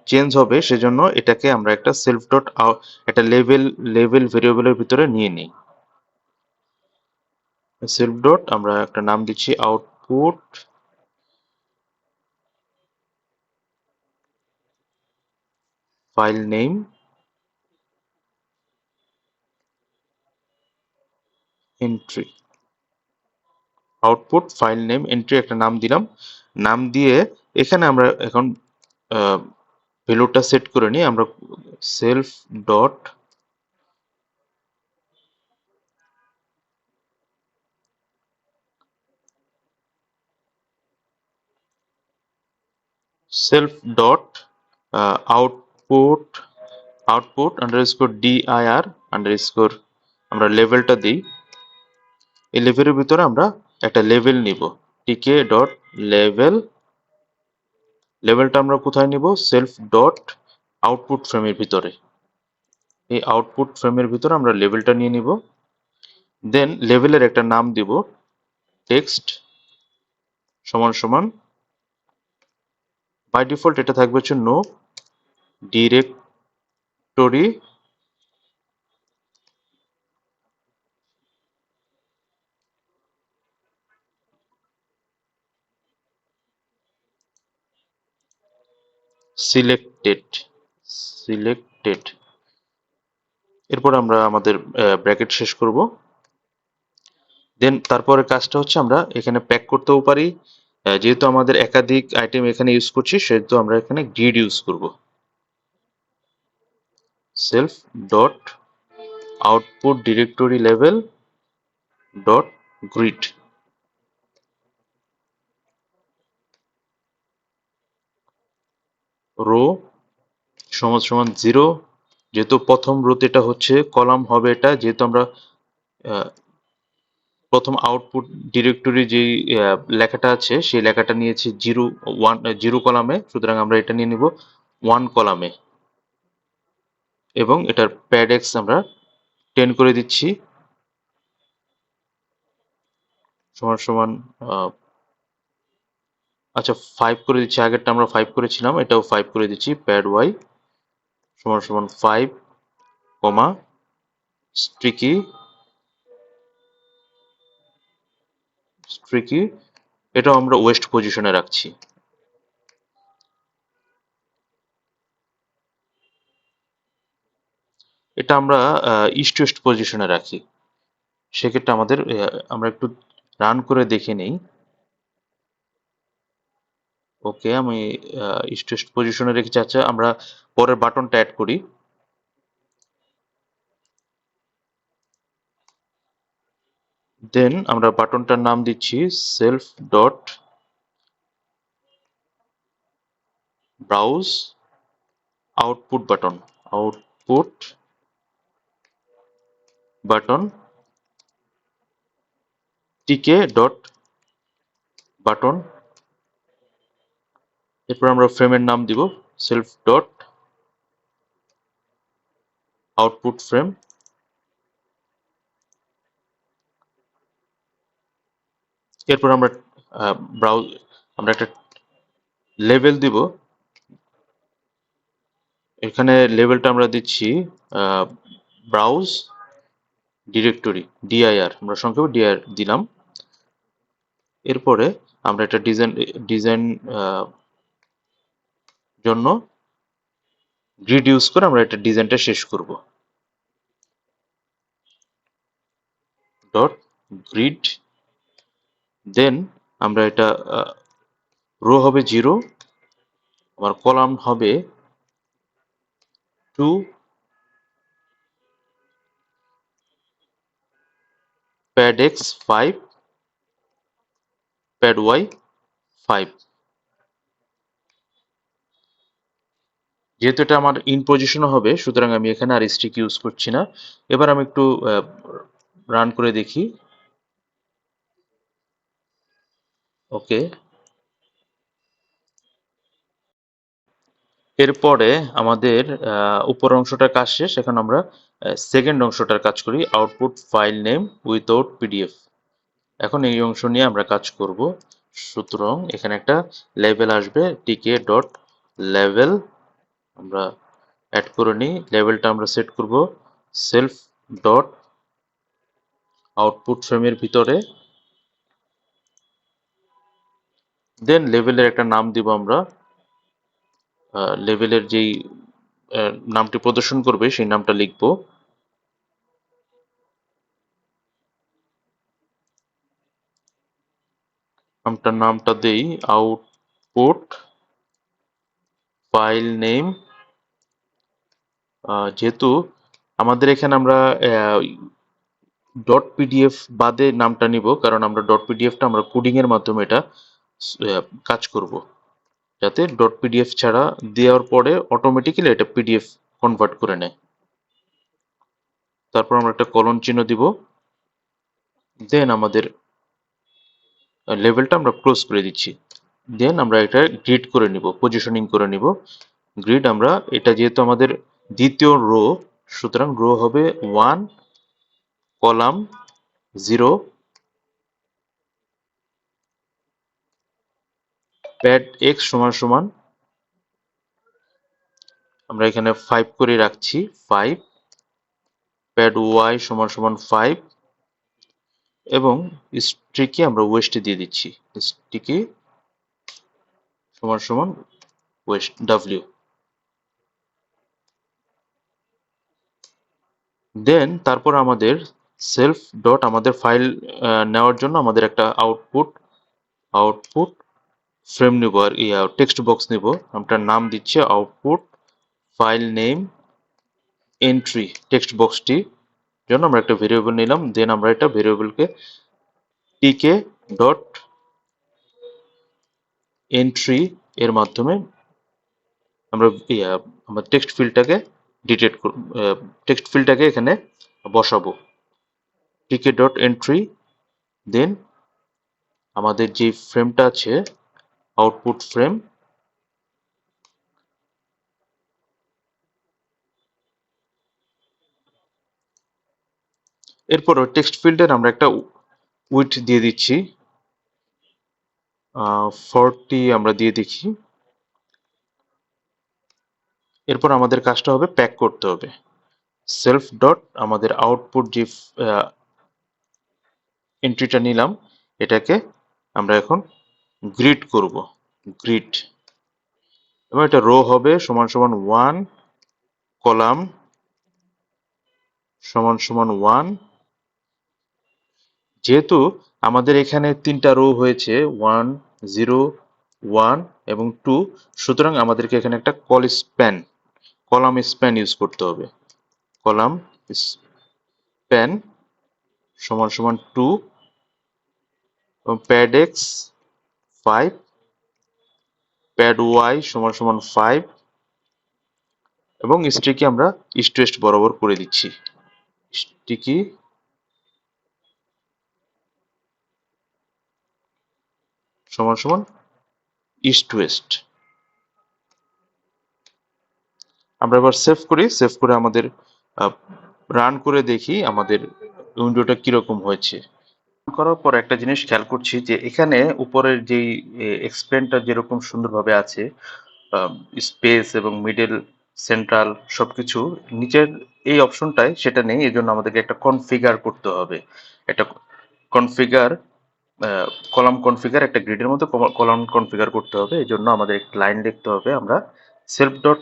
চেঞ্জ হবে, সেজন্য এটাকে আমরা একটা সেলফ ডট একটা লেভেল ভেরিয়েবলের ভিতরে নিয়ে নিই। সেলফ ডট আমরা একটা নাম দিচ্ছি output file name entry, output file name entry একটা নাম দিলাম। নাম দিয়ে এখানে আমরা এখন ভ্যালুটা সেট করে নিই। আমরা self dot self dot output underscore dir underscore আমরা লেভেলটা দিই। এই লেভেলের ভিতরে আমরা একটা লেভেল নিব, টিকে ডট লেভেল। লেভেলটা আমরা কোথায় নিব? সেলফ ডট আউটপুট ফ্রেমের ভিতরে। এই আউটপুট ফ্রেমের ভিতরে আমরা লেভেলটা নিয়ে নিব। দেন লেভেলের একটা নাম দিব টেক্সট সমান সমান, বাই ডিফল্ট এটা থাকবে হচ্ছে নো ডিরেক্টরি সিলেক্টেড সিলেক্টেড। এরপর আমরা আমাদের ব্র্যাকেট শেষ করব। দেন তারপরে কাজটা হচ্ছে আমরা এখানে প্যাক করতেও পারি। যেহেতু আমাদের একাধিক আইটেম এখানে ইউজ করছি সেহেতু আমরা এখানে গ্রিড ইউজ করব। Self dot output directory level dot grid, row সমান সমান 0, যেহেতু প্রথম রোতে এটা হচ্ছে কলাম হবে, এটা যেহেতু আমরা প্রথম আউটপুট ডিরেক্টরি যেই লেখাটা আছে সেই লেখাটা নিয়েছি 0 কলামে, সুতরাং আমরা এটা নিয়ে নিব 1 কলামে, এবং এটার প্যাড এক্স আমরা 10 করে দিচ্ছি সমান সমান আচ্ছা 5 করে দিচ্ছি, আগেরটা আমরা 5 করেছিলাম, এটাও 5 করে দিচ্ছি। প্যাড ওয়াই সমান সমান 5 কমা স্ট্রিকি স্ট্রিকি, এটাও আমরা ওয়েস্ট পজিশনে রাখছি। এটা আমরা ইস্ট ওয়েস্ট পজিশনে রাখি। সেক্ষেত্রে আমাদের আমরা একটু রান করে দেখে নেই। ওকে, আমি ইস্ট ওয়েস্ট পজিশনে রেখেছি। আচ্ছা আমরা পরের বাটনটা অ্যাড করি। দেন আমরা বাটনটার নাম দিচ্ছি self dot browse output button, output button টিকে ডট বাটন। এরপর আমরা ফ্রেমের নাম দিব সেলফ ডট আউটপুট ফ্রেম। এরপর আমরা ব্রাউজ আমরা একটা লেবেল দিব। এখানে লেবেলটা আমরা দিচ্ছি ব্রাউজ ডিরেক্টরি, ডিআইআর, আমরা সংক্ষেপে ডিআইআর দিলাম। এরপরে আমরা একটা ডিজাইন জন্য গ্রিড ইউজ করে আমরা একটা ডিজাইনটা শেষ করব। ডট গ্রিড, দেন আমরা এটা রো হবে 0, আমার কলাম হবে 2, প্যাড এক্স 5, প্যাড ওয়াই 5। যেহেতু এটা আমার ইন পজিশন হবে, সুতরাং আমি এখানে আর স্টিক ইউজ করছি না। এবার আমি একটু রান করে দেখি। ওকে, এরপরে আমাদের উপর অংশটার কাজ শেষ। এখন আমরা সেকেন্ড অংশটার কাজ করি, output file name without PDF. এখন এই অংশ নিয়ে আমরা কাজ করব। সুতরাং এখানে একটা লেভেল আসবে, টিকে ডট লেভেল আমরা অ্যাড করে নিই। লেভেলটা আমরা সেট করব সেলফ ডট আউটপুট ফ্রেমের ভিতরে। দেন লেভেলের একটা নাম দিব আমরা, লেভেলের যেই নামটি প্রদর্শন করবে সেই নামটা লিখব। আমরা নামটা দেই আউটপুট ফাইল নেম। যেহেতু আমাদের এখানে আমরা ডট পিডিএফ বাদে নামটা নিব, কারণ আমরা ডট পিডিএফটা আমরা কোডিং এর মাধ্যমে এটা কাজ করব, যাতে ডট পিডিএফ ছাড়া দেওয়ার পরে অটোমেটিক্যালি এটা পিডিএফ কনভার্ট করে নেয়। তারপর আমরা একটা কলন চিহ্ন দিব। দেন আমাদের লেভেলটা আমরা ক্লোজ করে দিচ্ছি। দেন আমরা এটা গ্রিড করে নিব, পজিশনিং করে নিব। গ্রিড আমরা এটা যেহেতু আমাদের দ্বিতীয় রো, সুতরাং রো হবে 1, কলাম 0, প্যাড এক্স সমান সমান আমরা এখানে 5 করে রাখছি, 5, প্যাড ওয়াই সমান সমান 5, এবং স্ট্রিকে আমরা ওয়েস্ট দিয়ে দিচ্ছি, স্ট্রিকে সমান সমান ওয়েস্ট ডাব্লিউ। দেন তারপর আমাদের সেলফ ডট আমাদের ফাইল নেওয়ার জন্য আমাদের একটা আউটপুট ফ্রেম নিব, আর টেক্সট বক্স নিব। আমরা নাম দিচ্ছি output file name entry. Text বক্সটি জন্য আমরা একটা ভেরিয়েবল নিলাম। দেন আমরা এটা ভেরিয়েবলকে টিকে ডট এন্ট্রি এর মাধ্যমে আমরা আমরা টেক্সট ফিল্ডটাকে এখানে বসাবো, টিকে ডট এন্ট্রি। দেন আমাদের যে ফ্রেমটা আছে আউটপুট ফ্রেম, এরপর টেক্সট ফিল্ডের আমরা একটা উইডথ দিয়ে দিচ্ছি, 40 আমরা দিয়ে দেখি। এরপর আমাদের কাজটা হবে প্যাক করতে হবে। সেলফ ডট আমাদের আউটপুট যে এন্ট্রিটা নিলাম, এটাকে আমরা এখন গ্রিড করব, গ্রিড। এবং এটা রো হবে সমান সমান 1, কলাম সমান সমান 1। যেহেতু আমাদের এখানে 3টা রো হয়েছে 1, 0, 1 এবং 2, সুতরাং আমাদেরকে এখানে একটা কলাম স্প্যান ইউজ করতে হবে। কলাম স্প্যান সমান সমান 2, এবং প্যাড এক্স 5, প্যাড ওয়াই সমান সমান 5, এবং স্ট্রিকে আমরা ইস্ট ওয়েস্ট বরাবর করে দিচ্ছি। স্ট্রিকি সমান সমান ইস্ট ওয়েস্ট। আমরা এবার সেভ করি, সেভ করে আমাদের রান করে দেখি আমাদের উইন্ডোটা কিরকম হয়েছে। করার পর একটা জিনিস খেয়াল করছি যে এখানে উপরের যেই এক্সপ্লেনটা যেরকম সুন্দরভাবে আছে, স্পেস এবং মিডল, সেন্ট্রাল সবকিছু, নিচের এই অপশনটায় সেটা নেই। এই জন্য আমাদেরকে একটা কনফিগার করতে হবে, একটা কনফিগার, কলাম কনফিগার, একটা গ্রিডের মধ্যে কলাম কনফিগার করতে হবে। এই জন্য আমাদের একটা লাইন লিখতে হবে। আমরা সেলফ ডট,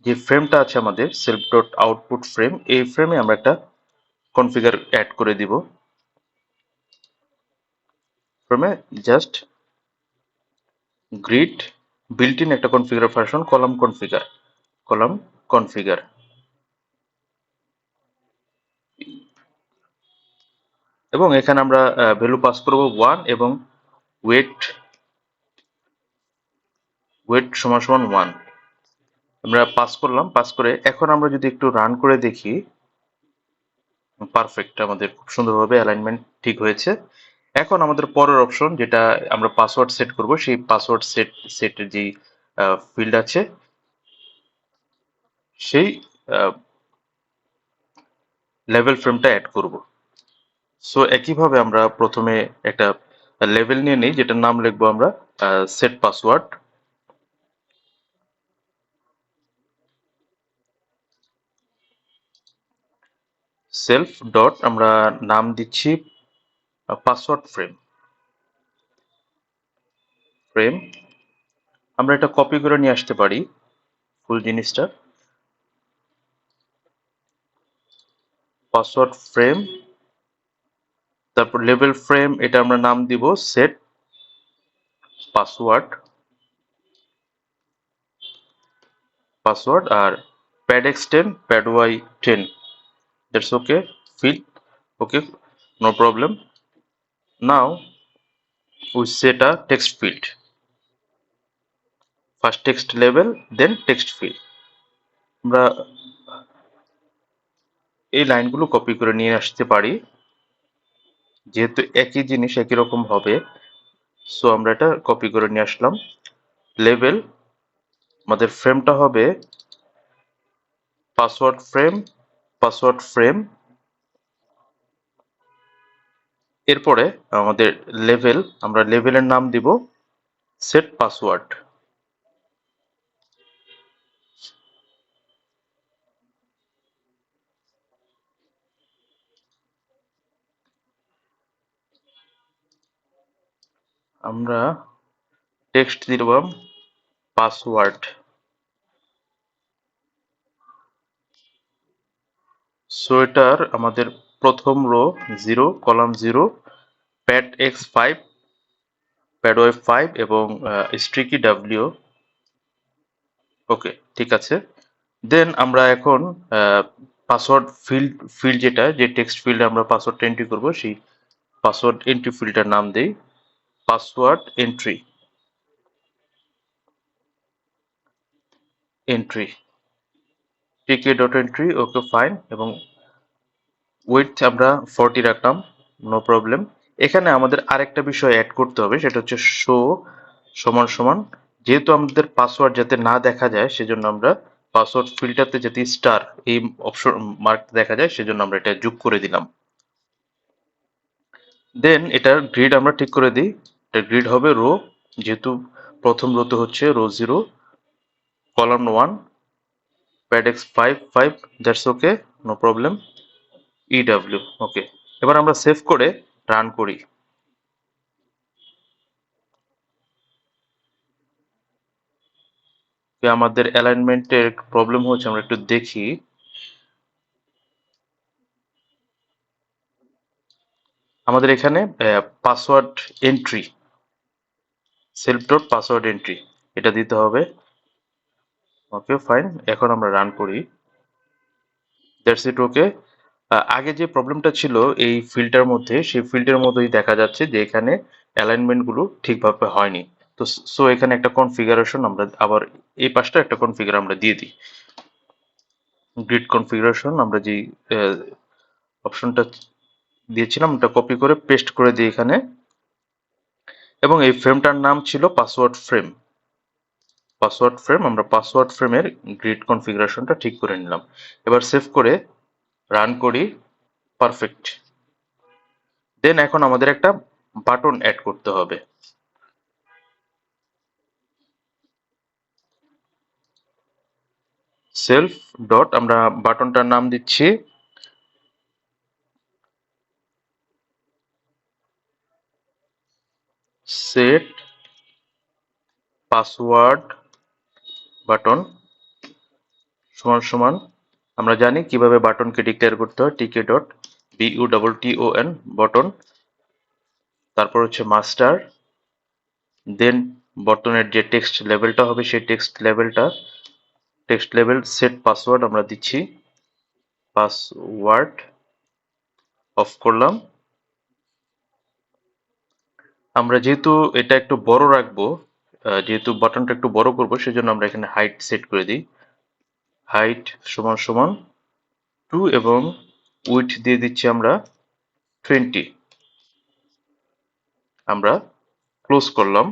যে ফ্রেমটা আছে আমাদের সেলফ ডট আউটপুট ফ্রেম, এই ফ্রেমে আমরা একটা কনফিগার অ্যাড করে দিব। ফ্রেমে জাস্ট গ্রিড বিল্ট ইন একটা configure version, column configure, column configure. এবং এখানে আমরা ভ্যালু পাস করব 1 এবং ওয়েট সমান সমান 1 আমরা পাস করলাম। পাস করে এখন আমরা যদি একটু রান করে দেখি, পারফেক্ট, আমাদের খুব সুন্দরভাবে অ্যালাইনমেন্ট ঠিক হয়েছে। এখন আমাদের পরের অপশন, যেটা আমরা পাসওয়ার্ড সেট করব, সেই পাসওয়ার্ড সেটের যেই ফিল্ড আছে সেই লেভেল ফ্রেমটা অ্যাড করব। সো একইভাবে আমরা প্রথমে একটা লেভেল নিয়ে নিই, যেটার নাম লিখবো আমরা সেট পাসওয়ার্ড। সেলফ ডট আমরা নাম দিচ্ছি পাসওয়ার্ড ফ্রেম। ফ্রেম আমরা এটা কপি করে নিয়ে আসতে পারি ফুল জিনিসটা। পাসওয়ার্ড ফ্রেম, তারপর লেভেল ফ্রেম, এটা আমরা নাম দিব সেট পাসওয়ার্ড। আর pad x10 pad y10, that's okay, fill okay, no problem. Now we set a text field, first text লেভেল দেন টেক্সট ফিল্ড। আমরা এই লাইনগুলো কপি করে নিয়ে আসতে পারি, যেহেতু একই জিনিস একই রকম হবে। সো আমরা এটা কপি করে নিয়ে আসলাম। লেভেল, আমাদের ফ্রেমটা হবে পাসওয়ার্ড ফ্রেম, পাসওয়ার্ড ফ্রেম। এরপরে আমাদের লেভেল, আমরা লেভেলের নাম দিব সেট পাসওয়ার্ড। আমরা টেক্সট দিলাম পাসওয়ার্ড। সো এটার আমাদের প্রথম rho 0, column 0, pad x5, pad y5 এবং স্ট্রিকি w। ওকে, ঠিক আছে। দেন আমরা এখন পাসওয়ার্ড ফিল্ড যেটা, যে টেক্সট ফিল্ডে আমরা পাসওয়ার্ডটা এন্ট্রি করব, সেই পাসওয়ার্ড এন্ট্রি ফিল্ডটার নাম দেই পাসওয়ার্ড এন্ট্রি। এন্ট্রি টিকে ডট এন্ট্রি, ওকে ফাইন। এবং উইডথ আমরা 40 রাখলাম, নো প্রবলেম। এখানে আমাদের আরেকটা বিষয় অ্যাড করতে হবে, সেটা হচ্ছে শো সমান সমান, যেহেতু আমাদের পাসওয়ার্ড যাতে না দেখা যায় সেজন্য আমরা পাসওয়ার্ড ফিল্টারতে যাতে স্টার এই অপশন মার্ক দেখা যায় সেজন্য আমরা এটা যোগ করে দিলাম। দেন এটার গ্রিড আমরা ঠিক করে দিই, এটা গ্রিড হবে রো, যেহেতু প্রথম রোতে হচ্ছে row 0, column 1, pad x5, that's okay, no problem, EW, okay. এবার আমরা সেভ করে রান করি। আমাদের অ্যালাইনমেন্টের প্রবলেম হচ্ছে, আমরা একটু দেখি। আমাদের এখানে password entry, self dot password entry, এটা দিতে হবে। ওকে ফাইন, এখন আমরা রান করি, দ্যাটস ইট, ওকে। আগে যে প্রবলেমটা ছিল এই ফিল্ডটার মধ্যে, সেই ফিল্ডের মধ্যেই দেখা যাচ্ছে যে এখানে অ্যালাইনমেন্ট গুলো ঠিকভাবে হয়নি। তো সো এখানে একটা কনফিগারেশন আমরা আবার এই পাশটা একটা কনফিগার আমরা দিয়ে দিই। গ্রিড কনফিগারেশন আমরা যে অপশনটা দিয়েছিলাম ওটা কপি করে পেস্ট করে দিই এখানে। এবং এই ফ্রেমটার নাম ছিল পাসওয়ার্ড ফ্রেম। আমরা পাসওয়ার্ড ফ্রেমের গ্রিড কনফিগারেশনটা ঠিক করে নিলাম। এবার সেভ করে রান করি। পারফেক্ট। দেন এখন আমাদের একটা বাটন অ্যাড করতে হবে। সেলফ ডট আমরা বাটনটার নাম দিচ্ছি সেট পাসওয়ার্ড বাটন সমান সমান, আমরা জানি কিভাবে বাটনকে ডিক্লেয়ার করতে হয়, টিকে ডট BUTTON বটন, তারপর হচ্ছে মাস্টার, দেন বটনের যে টেক্সট লেভেলটা হবে সেই টেক্সট লেভেল সেট পাসওয়ার্ড আমরা দিচ্ছি, পাসওয়ার্ড অফ করলাম। আমরা যেহেতু এটা একটু বড় রাখবো, যেহেতু বাটনটা একটু বড় করবো, সেজন্য আমরা এখানে হাইট সেট করে দিই, হাইট সমান সমান 2 এবং উইডথ দিয়ে দিচ্ছি আমরা 20। আমরা ক্লোজ করলাম।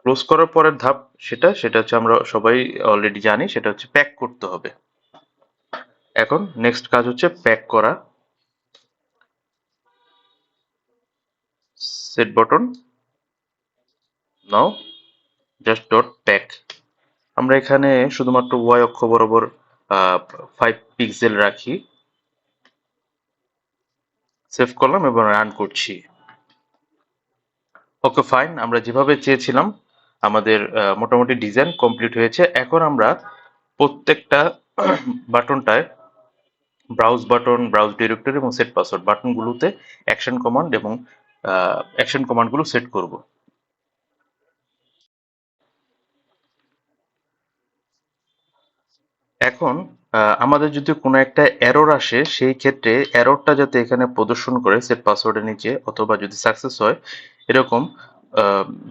ক্লোজ করার পরের ধাপ সেটা হচ্ছে আমরা সবাই অলরেডি জানি, সেটা হচ্ছে প্যাক করতে হবে। এখন নেক্সট কাজ হচ্ছে প্যাক করা। সেট বটন নাও জাস্ট ডট প্যাক। আমরা এখানে শুধুমাত্র ওয়াই অক্ষ বরাবর 5 পিক্সেল রাখি। সেভ করলাম এবং রান করছি। ওকে ফাইন, আমরা যেভাবে চেয়েছিলাম আমাদের মোটামুটি ডিজাইন কমপ্লিট হয়েছে। এখন আমরা প্রত্যেকটা বাটনটায় ব্রাউজ বাটন, ব্রাউজ ডিরেক্টরি এবং সেট পাসওয়ার্ড বাটনগুলোতে অ্যাকশন কমান্ড এবং অ্যাকশন কমান্ডগুলো সেট করব। এখন আমাদের যদি কোনো একটা এরর আসে, সেই ক্ষেত্রে এররটা যাতে এখানে প্রদর্শন করে সেট পাসওয়ার্ডের নিচে, অথবা যদি সাকসেস হয় এরকম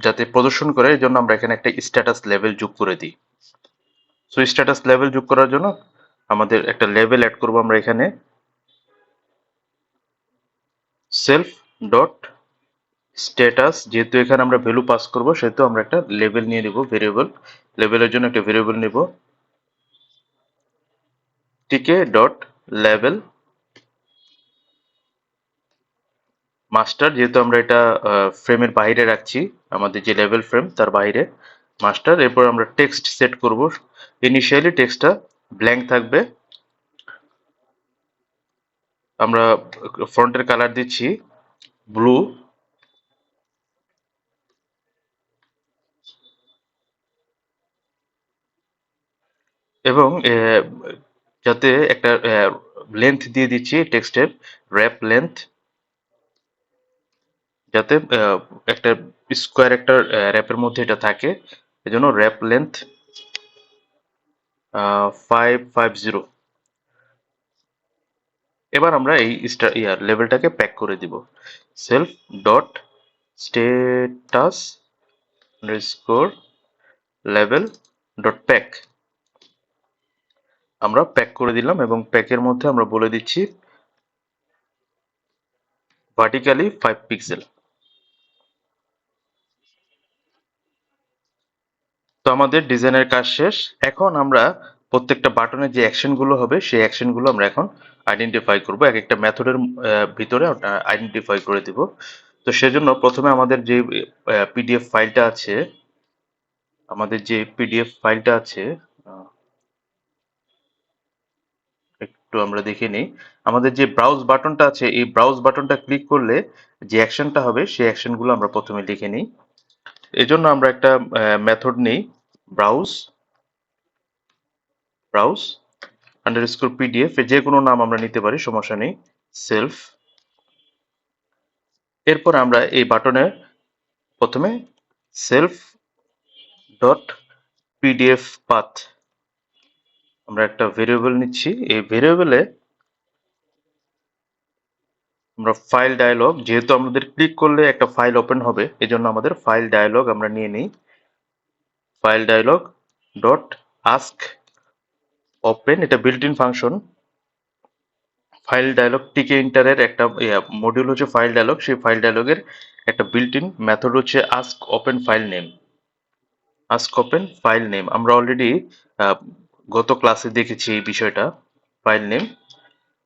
যাতে প্রদর্শন করে, এই জন্য আমরা এখানে একটা স্ট্যাটাস লেভেল যোগ করে দিই। সো স্ট্যাটাস লেভেল যোগ করার জন্য আমাদের একটা লেভেল অ্যাড করব আমরা এখানে, সেলফ ডট স্ট্যাটাস। যেহেতু এখানে আমরা ভ্যালু পাস করব, সেহেতু আমরা একটা লেভেল নিয়ে নিব, ভেরিয়েবল। লেভেলের জন্য একটা ভেরিয়েবল নিব, টিকে ডট লেভেল মাস্টার। যেহেতু আমরা এটা ফ্রেমের বাইরে রাখছি, আমাদের যে লেভেল ফ্রেম তার বাইরে মাস্টার। এরপর আমরা টেক্সট সেট করব। ইনিশিয়ালি টেক্সটটা ব্ল্যাঙ্ক থাকবে। আমরা ফন্টের কালার দিচ্ছি ব্লু, এবং যাতে একটা লেন্থ দিয়ে দিচ্ছি টেক্সটের, র্যাপ লেন্থ, যাতে একটা স্কোয়ার একটা র্যাপের মধ্যে এটা থাকে, এজন্য র্যাপ লেন্থ 550। এবার আমরা এই লেভেলটাকে প্যাক করে দিব। Self dot status underscore level dot pack. আমরা প্যাক করে দিলাম এবং প্যাকের মধ্যে আমরা বলে দিচ্ছি ভার্টিক্যালি 5 পিক্সেল। তো আমাদের ডিজাইনের কাজ শেষ। এখন আমরা প্রত্যেকটা বাটনের যে অ্যাকশনগুলো হবে সেই অ্যাকশনগুলো আমরা এখন আইডেন্টিফাই করব, এক একটা মেথডের ভিতরে আইডেন্টিফাই করে দিব। তো সেজন্য প্রথমে আমাদের যে পিডিএফ ফাইলটা আছে, একটু আমরা দেখে নিই। আমাদের যে ব্রাউজ বাটনটা আছে, এই ব্রাউজ বাটনটা ক্লিক করলে যে অ্যাকশনটা হবে সেই অ্যাকশনগুলো আমরা প্রথমে লিখে নিই। এজন্য আমরা একটা মেথড নেই, ব্রাউজ ব্রাউজ আন্ডারস্কোর পিডিএফ, যে কোনো নাম আমরা নিতে পারি, সমস্যা নেই, সেলফ। এরপর আমরা এই বাটনে প্রথমে সেলফ ডট পিডিএফ পাথ আমরা একটা ভেরিয়েবল নিচ্ছি। এই ভেরিয়েবলে আমরা ফাইল ডায়ালগ, যেহেতু আমাদের ক্লিক করলে একটা ফাইল ওপেন হবে, এজন্য আমাদের ফাইল ডায়ালগ আমরা নিয়ে নিই, file dialog dot ask open, এটা built in function. File dialog টিকে ইন্টারের একটা মডিউল হচ্ছে ফাইল ডায়ালগ, সেই ফাইল ডায়ালগের একটা বিল্ট ইন মেথড হচ্ছে ask open file name. Ask open file name আমরা অলরেডি গত ক্লাসে দেখেছি এই বিষয়টা, ফাইল নেম।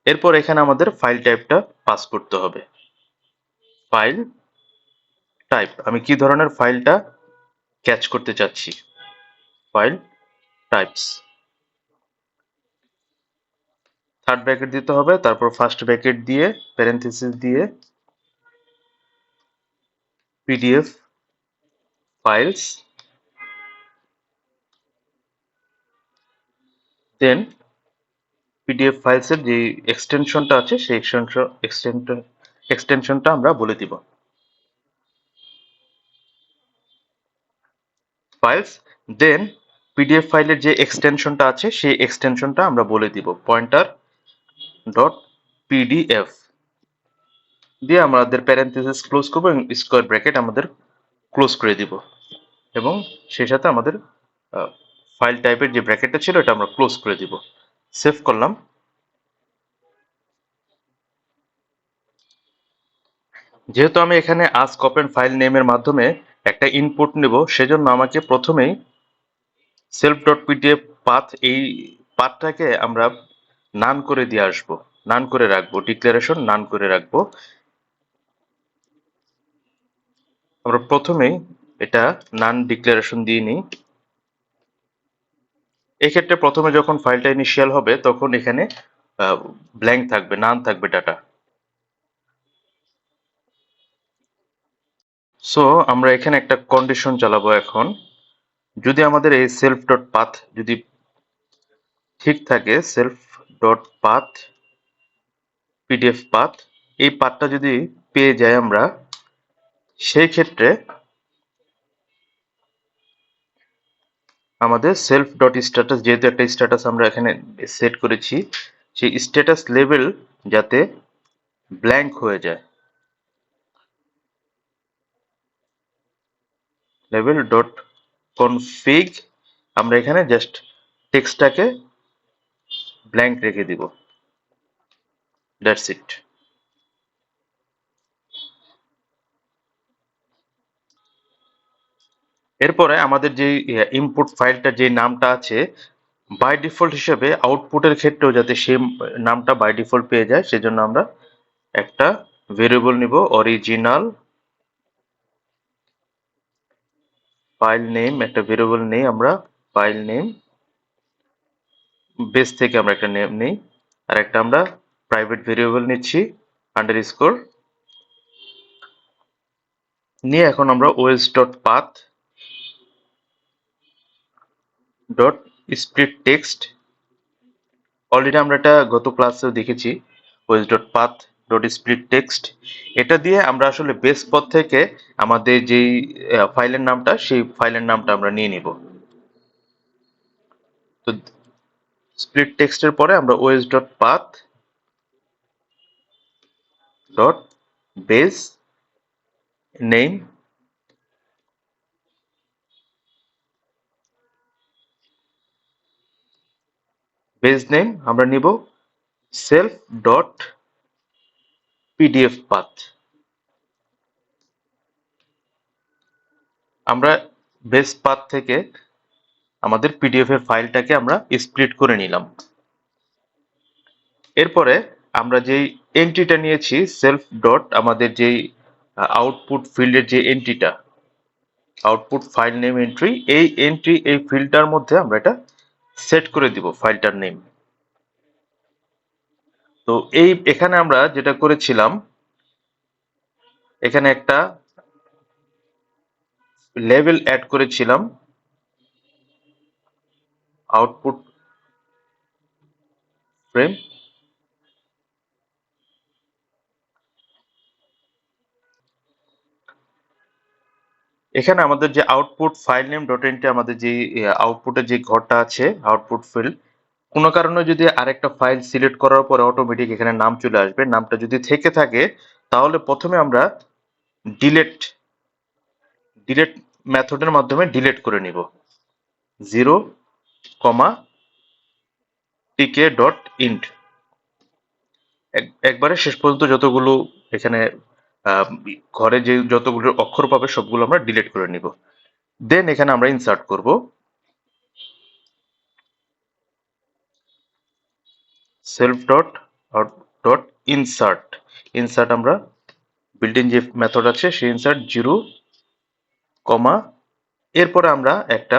এরপর এখানে আমাদের ফাইল টাইপটা পাস করতে হবে। ফাইল টাইপ, আমি কি ধরনের ফাইলটা ক্যাচ করতে চাচ্ছি, ফাইল টাইপস। থার্ড ব্র্যাকেট দিতে হবে, তারপর ফার্স্ট ব্র্যাকেট দিয়ে প্যারেনথেসিস দিয়ে পিডিএফ ফাইলস, দেন পিডিএফ ফাইলসের যে এক্সটেনশনটা আছে সেই এক্সটেনশনটা আমরা বলে দিব। ফাইলস, দেন পিডিএফ ফাইলের যে এক্সটেনশনটা আছে সেই এক্সটেনশনটা আমরা বলে দিব পয়েন্টার ডট পিডিএফ দিয়ে আমাদের প্যারেনথেসিস ক্লোজ করবো এবং স্কোয়ার ব্র্যাকেট আমাদের ক্লোজ করে দিব, এবং সেই সাথে আমাদের ফাইল টাইপের যে ব্র্যাকেটটা ছিল এটা আমরা ক্লোজ করে দিব। সেভ করলাম। যেহেতু আমি এখানে আস্ক ওপেন ফাইল নেমের মাধ্যমে একটা ইনপুট নেব, সেজন্য আমাকে প্রথমেই সেলফ ডট পিডিএফ পাথ, এই পাথটাকে আমরা নান করে দিয়ে আসবো, নান করে রাখবো, ডিক্লারেশন নান করে রাখবো। আমরা প্রথমেই এটা নান ডিক্লারেশন দিয়ে নিই। এক্ষেত্রে প্রথমে যখন ফাইলটা ইনিশিয়াল হবে তখন এখানে ব্ল্যাঙ্ক থাকবে, নান থাকবে ডাটা। সো আমরা এখানে একটা কন্ডিশন চালাবো এখন। যদি আমাদের এই সেলফ ডট পাথ যদি ঠিক থাকে, self dot path PDF path, এই পাথটা যদি পেয়ে যাই আমরা, সেই ক্ষেত্রে আমাদের সেলফ ডট স্ট্যাটাস, যেহেতু একটা স্ট্যাটাস আমরা এখানে সেট করেছি, সেই স্ট্যাটাস লেভেল যাতে ব্ল্যাঙ্ক হয়ে যায়, লেভেল ডট কনফিগ, আমরা এখানে জাস্ট টেক্সটটাকে ব্ল্যাঙ্ক রেখে দিব, দ্যাটস ইট। এরপরে আমাদের যে ইনপুট ফাইলটা যে নামটা আছে, বাই ডিফল্ট হিসেবে আউটপুটের ক্ষেত্রেও যাতে সেম নামটা বাই ডিফল্ট পেয়ে যায়, সেজন্য আমরা একটা ভেরিয়েবল নিব, অরিজিনাল ফাইল নেম, একটা ভেরিয়েবল নেই আমরা, ফাইল নেম বেস থেকে আমরা একটা নেম নেই, আর একটা আমরা প্রাইভেট ভেরিয়েবল নিচ্ছি আন্ডারস্কোর নিয়ে। এখন আমরা OS dot path dot split text, already আমরা এটা গত ক্লাসেও দেখেছি, OS dot path dot split text, এটা দিয়ে আমরা আসলে বেস পথ থেকে আমাদের যেই ফাইলের নামটা, সেই ফাইলের নামটা আমরা নিয়ে নিব। তো স্প্লিট টেক্সটের পরে আমরা OS dot path dot base name, base name আমরা নিব সেলফ ডট পিডিএফ পাথ। আমরা বেস পাথ থেকে আমাদের পিডিএফ এর ফাইলটাকে আমরা স্প্লিট করে নিলাম। এরপরে আমরা যেই এন্ট্রিটা নিয়েছি সেলফ ডট, আমাদের যেই আউটপুট ফিল্ডের যে এন্ট্রিটা, আউটপুট ফাইল নেম এন্ট্রি, এই এন্ট্রি এই ফিল্ডটার মধ্যে আমরা এটা সেট করে দিব ফাইলটার নেম। তো এই এখানে আমরা যেটা করেছিলাম, এখানে একটা লেভেল অ্যাড করেছিলাম, আউটপুট ফ্রেম, এখানে আমাদের যে output file name dot entry, আমাদের যে আউটপুটের যে ঘরটা আছে আউটপুট ফিল্ড, কোনো কারণে যদি আরেকটা ফাইল সিলেক্ট করার পরে অটোমেটিক এখানে নাম চলে আসবে, নামটা যদি থেকে থাকে তাহলে প্রথমে আমরা ডিলেট ডিলেট মেথডের মাধ্যমে ডিলেট করে নিব, 0, টিকে ডট ইন্ট, একবারে শেষ পর্যন্ত যতগুলো এখানে ঘরে যে যতগুলো অক্ষর পাবে সবগুলো আমরা ডিলিট করে নিব। দেন এখানে আমরা ইনসার্ট করব self dot out dot insert. Insert আমরা বিল্ট ইন যে মেথড আছে সেই ইনসার্ট 0, এরপরে আমরা একটা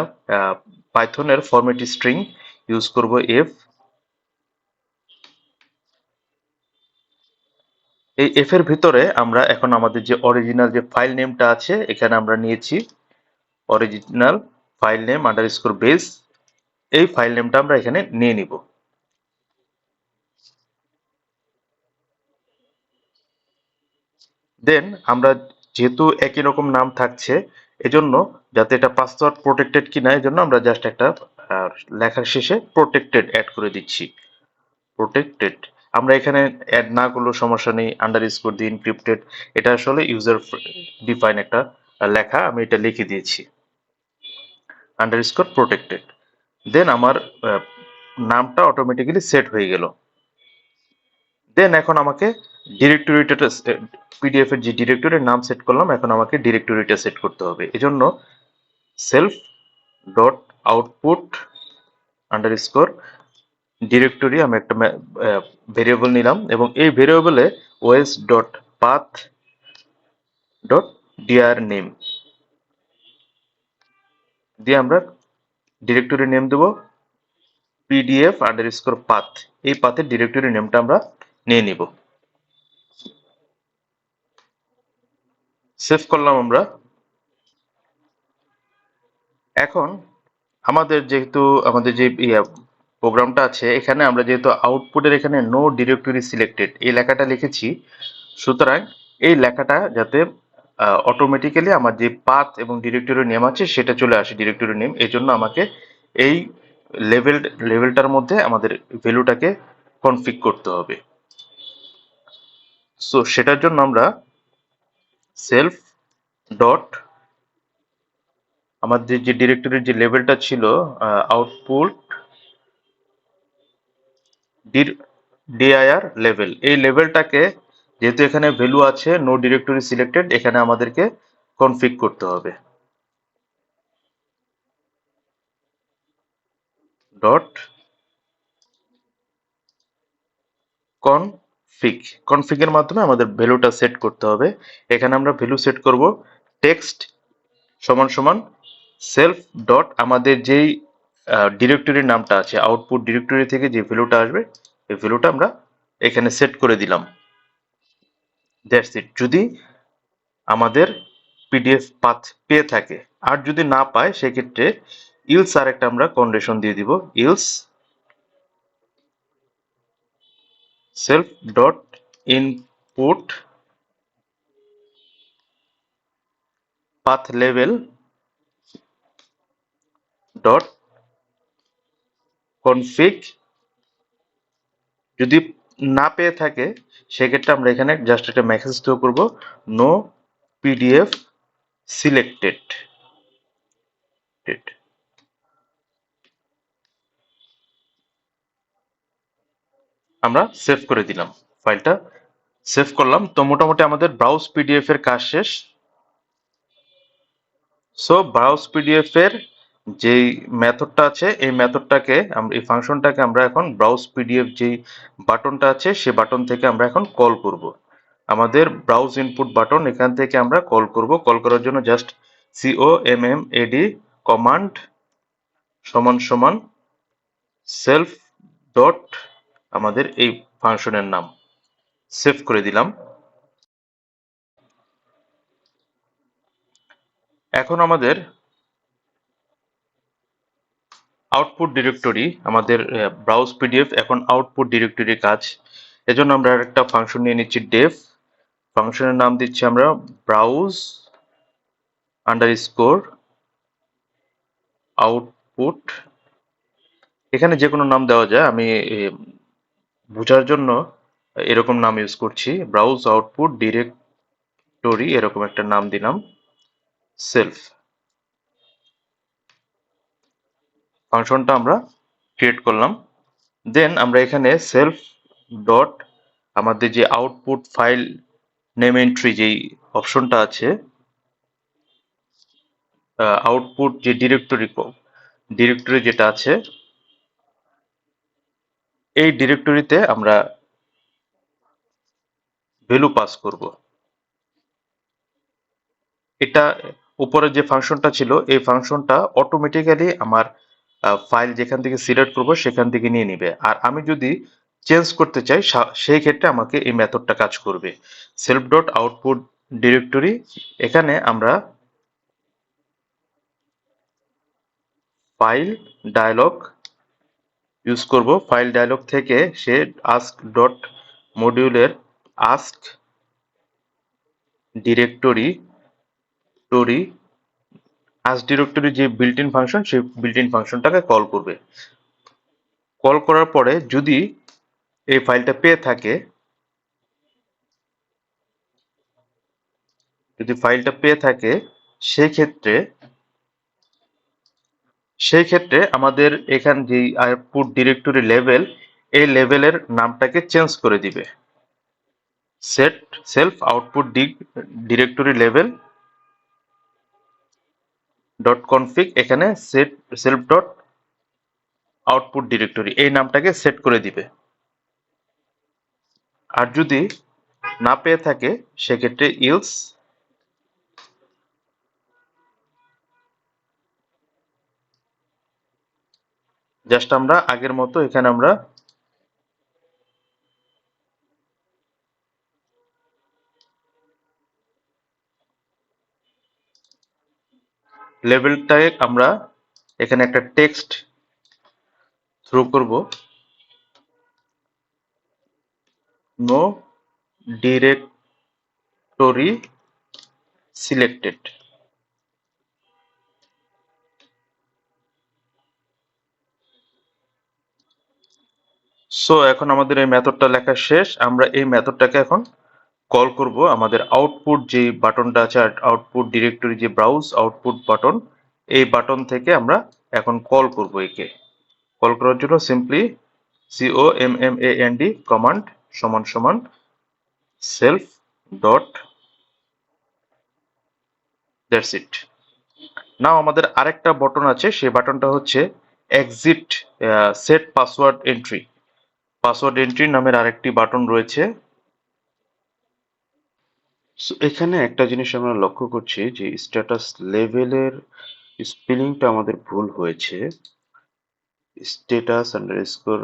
পাইথনের ফরম্যাট স্ট্রিং ইউজ করব এফ। এই এফ এর ভিতরে আমরা এখন আমাদের যে অরিজিনাল যে ফাইল নেমটা আছে এখানে আমরা নিয়েছি original file name underscore base. এই ফাইল নেমটা আমরা এখানে নিয়ে নিব। দেন আমরা যেহেতু একই রকম নাম থাকছে এজন্য যাতে এটা পাসওয়ার্ড প্রোটেক্টেড কিনা এজন্য আমরা জাস্ট একটা লেখার শেষে প্রোটেক্টেড অ্যাড করে দিচ্ছি। প্রোটেক্টেড আমরা এখানে অ্যাড না করলেও সমস্যা নেই, আন্ডারস্কোর দিয়ে ইনক্রিপ্টেড, এটা আসলে ইউজার ডিফাইন একটা লেখা, আমি এটা লিখে দিয়েছি আন্ডারস্কোর প্রোটেক্টেড। দেন আমার নামটা অটোমেটিক্যালি সেট হয়ে গেল। দেন এখন আমাকে ডিরেক্টরিটা পিডিএফ এর যে ডিরেক্টরির নাম সেট করলাম এখন আমাকে ডিরেক্টরিটা সেট করতে হবে। এজন্য self dot output underscore directory আমি একটা ভেরিয়েবল নিলাম এবং এই ভেরিয়েবলে OS dot path dot dirname দিয়ে আমরা ডিরেক্টরি নেম দেব পিডিএফ আন্ডারস্কোর পাথ। এই পাথের ডিরেক্টরি নেমটা আমরা নিয়ে নিব। সেভ করলাম আমরা। এখন যেহেতু আমাদের যে প্রোগ্রামটা আছে এখানে আমরা যেহেতু আউটপুটের এখানে নো ডিরেক্টরি সিলেক্টেড এই লেখাটা লিখেছি, সুতরাং এই লেখাটা যাতে অটোমেটিক্যালি আমার যে পাথ এবং ডিরেক্টরি নেম আছে সেটা চলে আসে ডিরেক্টরি নেম, এই জন্য আমাকে এই লেভেলটার মধ্যে আমাদের ভ্যালুটাকে কনফিগ করতে হবে। সো সেটার জন্য আমরা সেলফ ডট আমাদের যে ডিরেক্টরির যে লেভেলটা ছিল আউটপুট dir লেভেল, এই লেভেলটাকে যেহেতু এখানে ভ্যালু আছে নো ডিরেক্টরি সিলেক্টেড এখানে আমাদেরকে কনফিগ করতে হবে। ডট কনফিগ, কনফিগের মাধ্যমে আমাদের ভ্যালুটা সেট করতে হবে। এখানে আমরা ভ্যালু সেট করব টেক্সট সমান সমান সেলফ ডট আমাদের যেই ডিরেক্টরির নামটা আছে আউটপুট ডিরেক্টরি থেকে যে ভ্যালুটা আসবে এই ভ্যালুটা আমরা এখানে সেট করে দিলাম। That's it. যদি আমাদের পিডিএফ পাথ পেয়ে থাকে, আর যদি না পায় সেক্ষেত্রে ইলস আর একটা আমরা কন্ডিশন দিয়ে দিব, else self dot input path level dot config. যদি না পেয়ে থাকে সেক্ষেত্রে আমরা এখানে জাস্ট একটা মেসেজ থ্রো করব নো পিডিএফ সিলেক্টেড। আমরা সেভ করে দিলাম, ফাইলটা সেভ করলাম। তো মোটামুটি আমাদের ব্রাউজ পিডিএফ এর কাজ শেষ। সো ব্রাউজ পিডিএফ এর যেই মেথডটা আছে এই মেথডটাকে আমরা এই ফাংশনটাকে আমরা এখন ব্রাউজ পিডিএফ যেই বাটনটা আছে সেই বাটন থেকে আমরা এখন কল করব। আমাদের ব্রাউজ ইনপুট বাটন এখান থেকে আমরা কল করব। কল করার জন্য জাস্ট command কমান্ড সমান সমান সেলফ ডট আমাদের এই ফাংশনের নাম, সেভ করে দিলাম। এখন আমাদের আউটপুট ডিরেক্টরি আমাদের ব্রাউজ পিডিএফ এখন আউটপুট ডিরেক্টরির কাজ। এজন্য আমরা একটা ফাংশন নিয়ে নিচ্ছি ডেফ, ফাংশনের নাম দিচ্ছি আমরা ব্রাউজ আন্ডারস্কোর আউটপুট। এখানে যে কোনো নাম দেওয়া যায়, আমি বোঝার জন্য এরকম নাম ইউজ করছি, ব্রাউজ আউটপুট ডিরেক্টরি এরকম একটা নাম দিলাম সেলফ। ফাংশনটা আমরা ক্রিয়েট করলাম। দেন আমরা এখানে সেলফ ডট আমাদের যে আউটপুট ফাইল নেম এন্ট্রি যেই অপশনটা আছে, আউটপুট যে ডিরেক্টরি যেটা আছে, এই ডিরেক্টরিতে আমরা ভ্যালু পাস করব। এটা উপরে যে ফাংশনটা ছিল এই ফাংশনটা অটোমেটিক্যালি আমার ফাইল যেখান থেকে সিলেক্ট করব সেখান থেকে নিয়ে নিবে। আর আমি যদি চেঞ্জ করতে চাই সেই ক্ষেত্রে আমাকে এই মেথডটা কাজ করবে। সেলফ ডট আউটপুট ডিরেক্টরি, এখানে আমরা ফাইল ডায়ালগ ইউজ করব। ফাইল ডায়ালগ থেকে সে আস্ক ডট মডিউলের আস্ক ডিরেক্টরি টরি আস্ক ডিরেক্টরি যে বিল্ট ইন ফাংশন, সেই বিল্ট ইন ফাংশনটাকে কল করবে। কল করার পরে যদি এই ফাইলটা পেয়ে থাকে, যদি ফাইলটা পেয়ে থাকে সেই ক্ষেত্রে আমাদের এখান যে আউটপুট ডিরেক্টরি লেভেল, এই লেভেলের নামটাকে চেঞ্জ করে দিবে। Set self output directory level dot config, এখানে set self dot output directory এই নামটাকে সেট করে দিবে। আর যদি না পেয়ে থাকে সেক্ষেত্রে ইলস জাস্ট আমরা আগের মতো এখানে আমরা লেভেলটাকে আমরা এখানে একটা টেক্সট থ্রো করব, নো ডিরেক্টরি সিলেক্টেড। সো এখন আমাদের এই মেথডটা লেখা শেষ। আমরা এই মেথডটাকে এখন কল করব আমাদের আউটপুট যে বাটনটা আছে, আউটপুট ডিরেক্টরি যে ব্রাউজ আউটপুট বাটন, এই বাটন থেকে আমরা এখন কল করব। একে কল করার জন্য সিম্পলি command কমান্ড সমান সমান সেলফ ডট, দ্যাটস ইট। নাও আমাদের আরেকটা বাটন আছে, সেই বাটনটা হচ্ছে exit set password entry. Password entry নামের আরেকটি বাটন রয়েছে। সো এখানে একটা জিনিস আমরা লক্ষ্য করছি যে স্ট্যাটাস লেভেলের স্পেলিংটা আমাদের ভুল হয়েছে। স্ট্যাটাস আন্ডারস্কোর,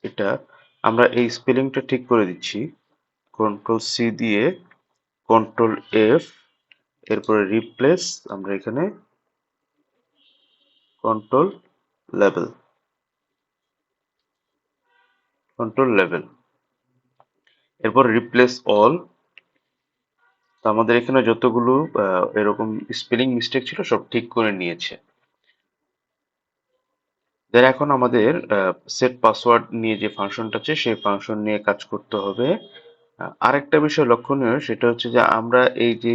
এটা আমরা এই স্পেলিংটা ঠিক করে দিচ্ছি। কন্ট্রোল সি দিয়ে কন্ট্রোল এফ, এরপরে রিপ্লেস, আমরা এখানে কন্ট্রোল লেভেল, কন্ট্রোল লেভেল, এরপর রিপ্লেস অল। তো আমাদের এখানে যতগুলো এরকম স্পেলিং মিস্টেক ছিল সব ঠিক করে নিয়েছে। দেন এখন আমাদের সেট পাসওয়ার্ড নিয়ে যে ফাংশনটা আছে সেই ফাংশন নিয়ে কাজ করতে হবে। আরেকটা বিষয় লক্ষণীয় সেটা হচ্ছে যে আমরা এই যে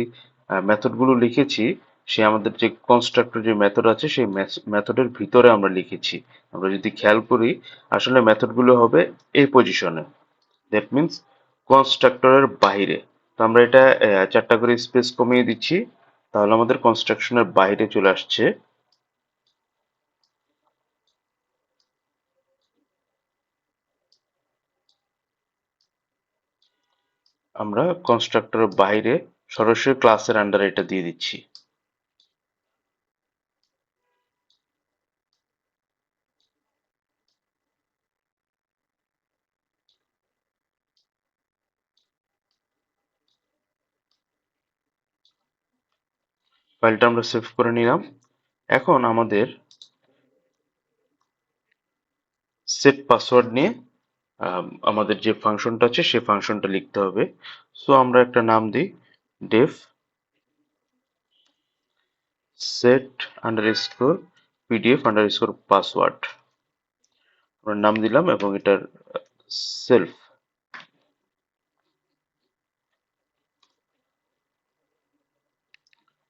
মেথডগুলো লিখেছি, সে আমাদের যে কনস্ট্রাক্টর যে মেথড আছে সেই মেথডের ভিতরে আমরা লিখেছি। আমরা যদি খেয়াল করি আসলে মেথডগুলো হবে এই পজিশনে, দ্যাট মিন্স কনস্ট্রাক্টরের বাইরে। তো আমরা এটা 4টা করে স্পেস কমিয়ে দিচ্ছি, তাহলে আমাদের কনস্ট্রাকশনের বাইরে চলে আসছে। আমরা কনস্ট্রাক্টরের বাইরে সরাসরি ক্লাসের আন্ডারে এটা দিয়ে দিচ্ছি। ফাইলটা আমরা সেভ করে নিলাম। এখন আমাদের সেট পাসওয়ার্ড নিয়ে আমাদের যে ফাংশনটা আছে সেই ফাংশনটা লিখতে হবে। সো আমরা একটা নাম দিই, def set underscore PDF underscore password, আমরা নাম দিলাম এবং এটার সেলফ।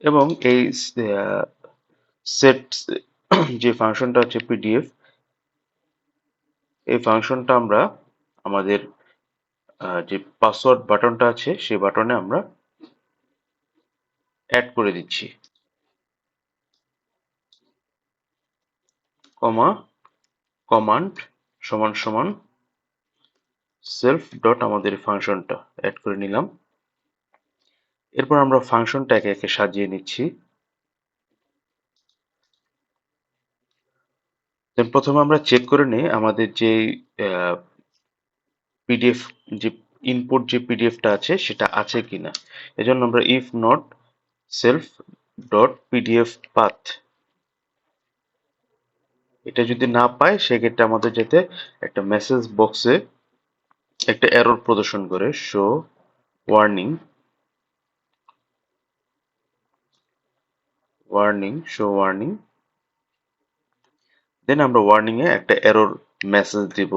এবং এই সেট যে ফাংশনটা হচ্ছে পিডিএফ, এই ফাংশনটা আমরা আমাদের যে পাসওয়ার্ড বাটনটা আছে সেই বাটনে আমরা অ্যাড করে দিচ্ছি, কমা কমান্ড সমান সমান সেলফ ডট আমাদের ফাংশনটা অ্যাড করে নিলাম। এরপর আমরা ফাংশনটা একে একে সাজিয়ে নিচ্ছি। দেন প্রথমে আমরা চেক করে নিই আমাদের যে পিডিএফ যে ইনপুট যে পিডিএফটা আছে সেটা আছে কিনা। এজন্য আমরা if not self dot PDF path, এটা যদি না পায় সেক্ষেত্রে আমাদের যাতে একটা মেসেজ বক্সে একটা এরর প্রদর্শন করে শো ওয়ার্নিং শো ওয়ার্নিং। দেন আমরা ওয়ার্নিং এ একটা এরর মেসেজ দিব,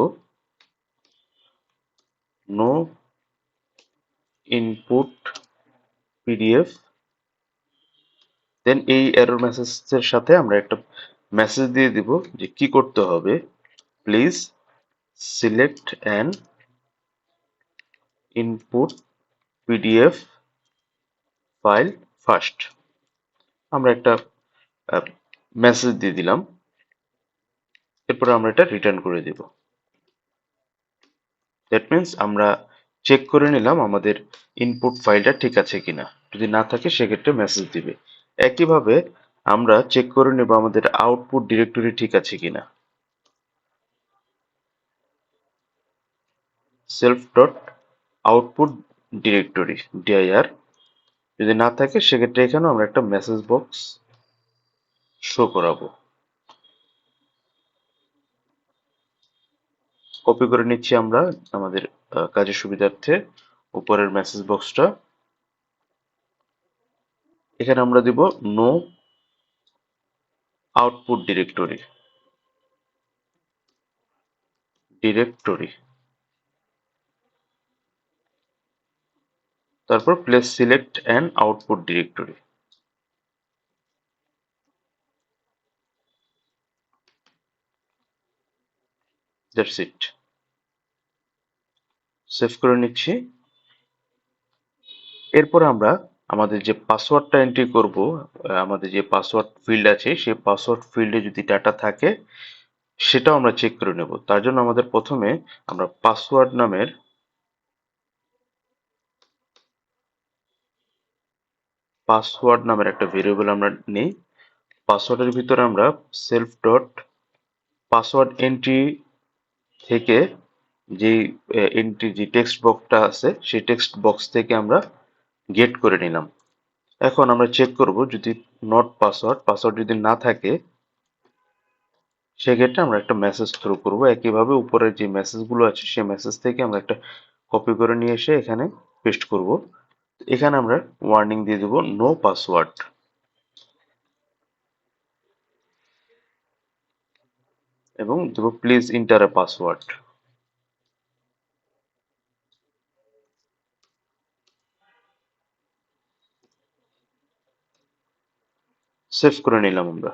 নো ইনপুট পিডিএফ। দেন এই এরর মেসেজের সাথে আমরা একটা মেসেজ দিয়ে দিব যে কি করতে হবে, please select an input PDF file first. আমরা একটা মেসেজ দিয়ে দিলাম, এরপরে আমরা এটা রিটার্ন করে দিব। দ্যাট মিন্স আমরা চেক করে নিলাম আমাদের ইনপুট ফাইলটা ঠিক আছে কিনা, যদি না থাকে সেক্ষেত্রে মেসেজ দিবে। একইভাবে আমরা চেক করে নেব আমাদের আউটপুট ডিরেক্টরি ঠিক আছে কিনা, self dot output directory dir। যদি না থাকে সেক্ষেত্রে এখানেও আমরা একটা মেসেজ বক্স শো করাবো। কপি করে নিচ্ছি আমরা আমাদের কাজের সুবিধার্থে উপরের মেসেজ বক্সটা। এখানে আমরা দিব নো আউটপুট ডিরেক্টরি, তারপর place select an output directory. That's it. Save করে নিচ্ছি। এরপর আমরা আমাদের যে পাসওয়ার্ডটা এন্ট্রি করব, আমাদের যে পাসওয়ার্ড ফিল্ড আছে সেই পাসওয়ার্ড ফিল্ডে যদি ডাটা থাকে সেটাও আমরা চেক করে নেব। তার জন্য আমাদের প্রথমে আমরা পাসওয়ার্ড নামের একটা ভেরিয়েবল আমরা নিই। পাসওয়ার্ডের ভিতরে আমরা সেলফ ডট পাসওয়ার্ড এন্ট্রি থেকে যে এন্ট্রি যে টেক্সট বক্সটা আছে সেই টেক্সট বক্স থেকে আমরা গেট করে নিলাম। এখন আমরা চেক করব যদি নট পাসওয়ার্ড যদি না থাকে সেক্ষেত্রে আমরা একটা মেসেজ থ্রো করব। একইভাবে উপরের যে মেসেজগুলো আছে সেই মেসেজ থেকে আমরা একটা কপি করে নিয়ে এসে এখানে পেস্ট করব। এখানে আমরা ওয়ার্নিং দিয়ে দেব নো পাসওয়ার্ড এবং দেব please enter a password. Save করে নিলাম আমরা।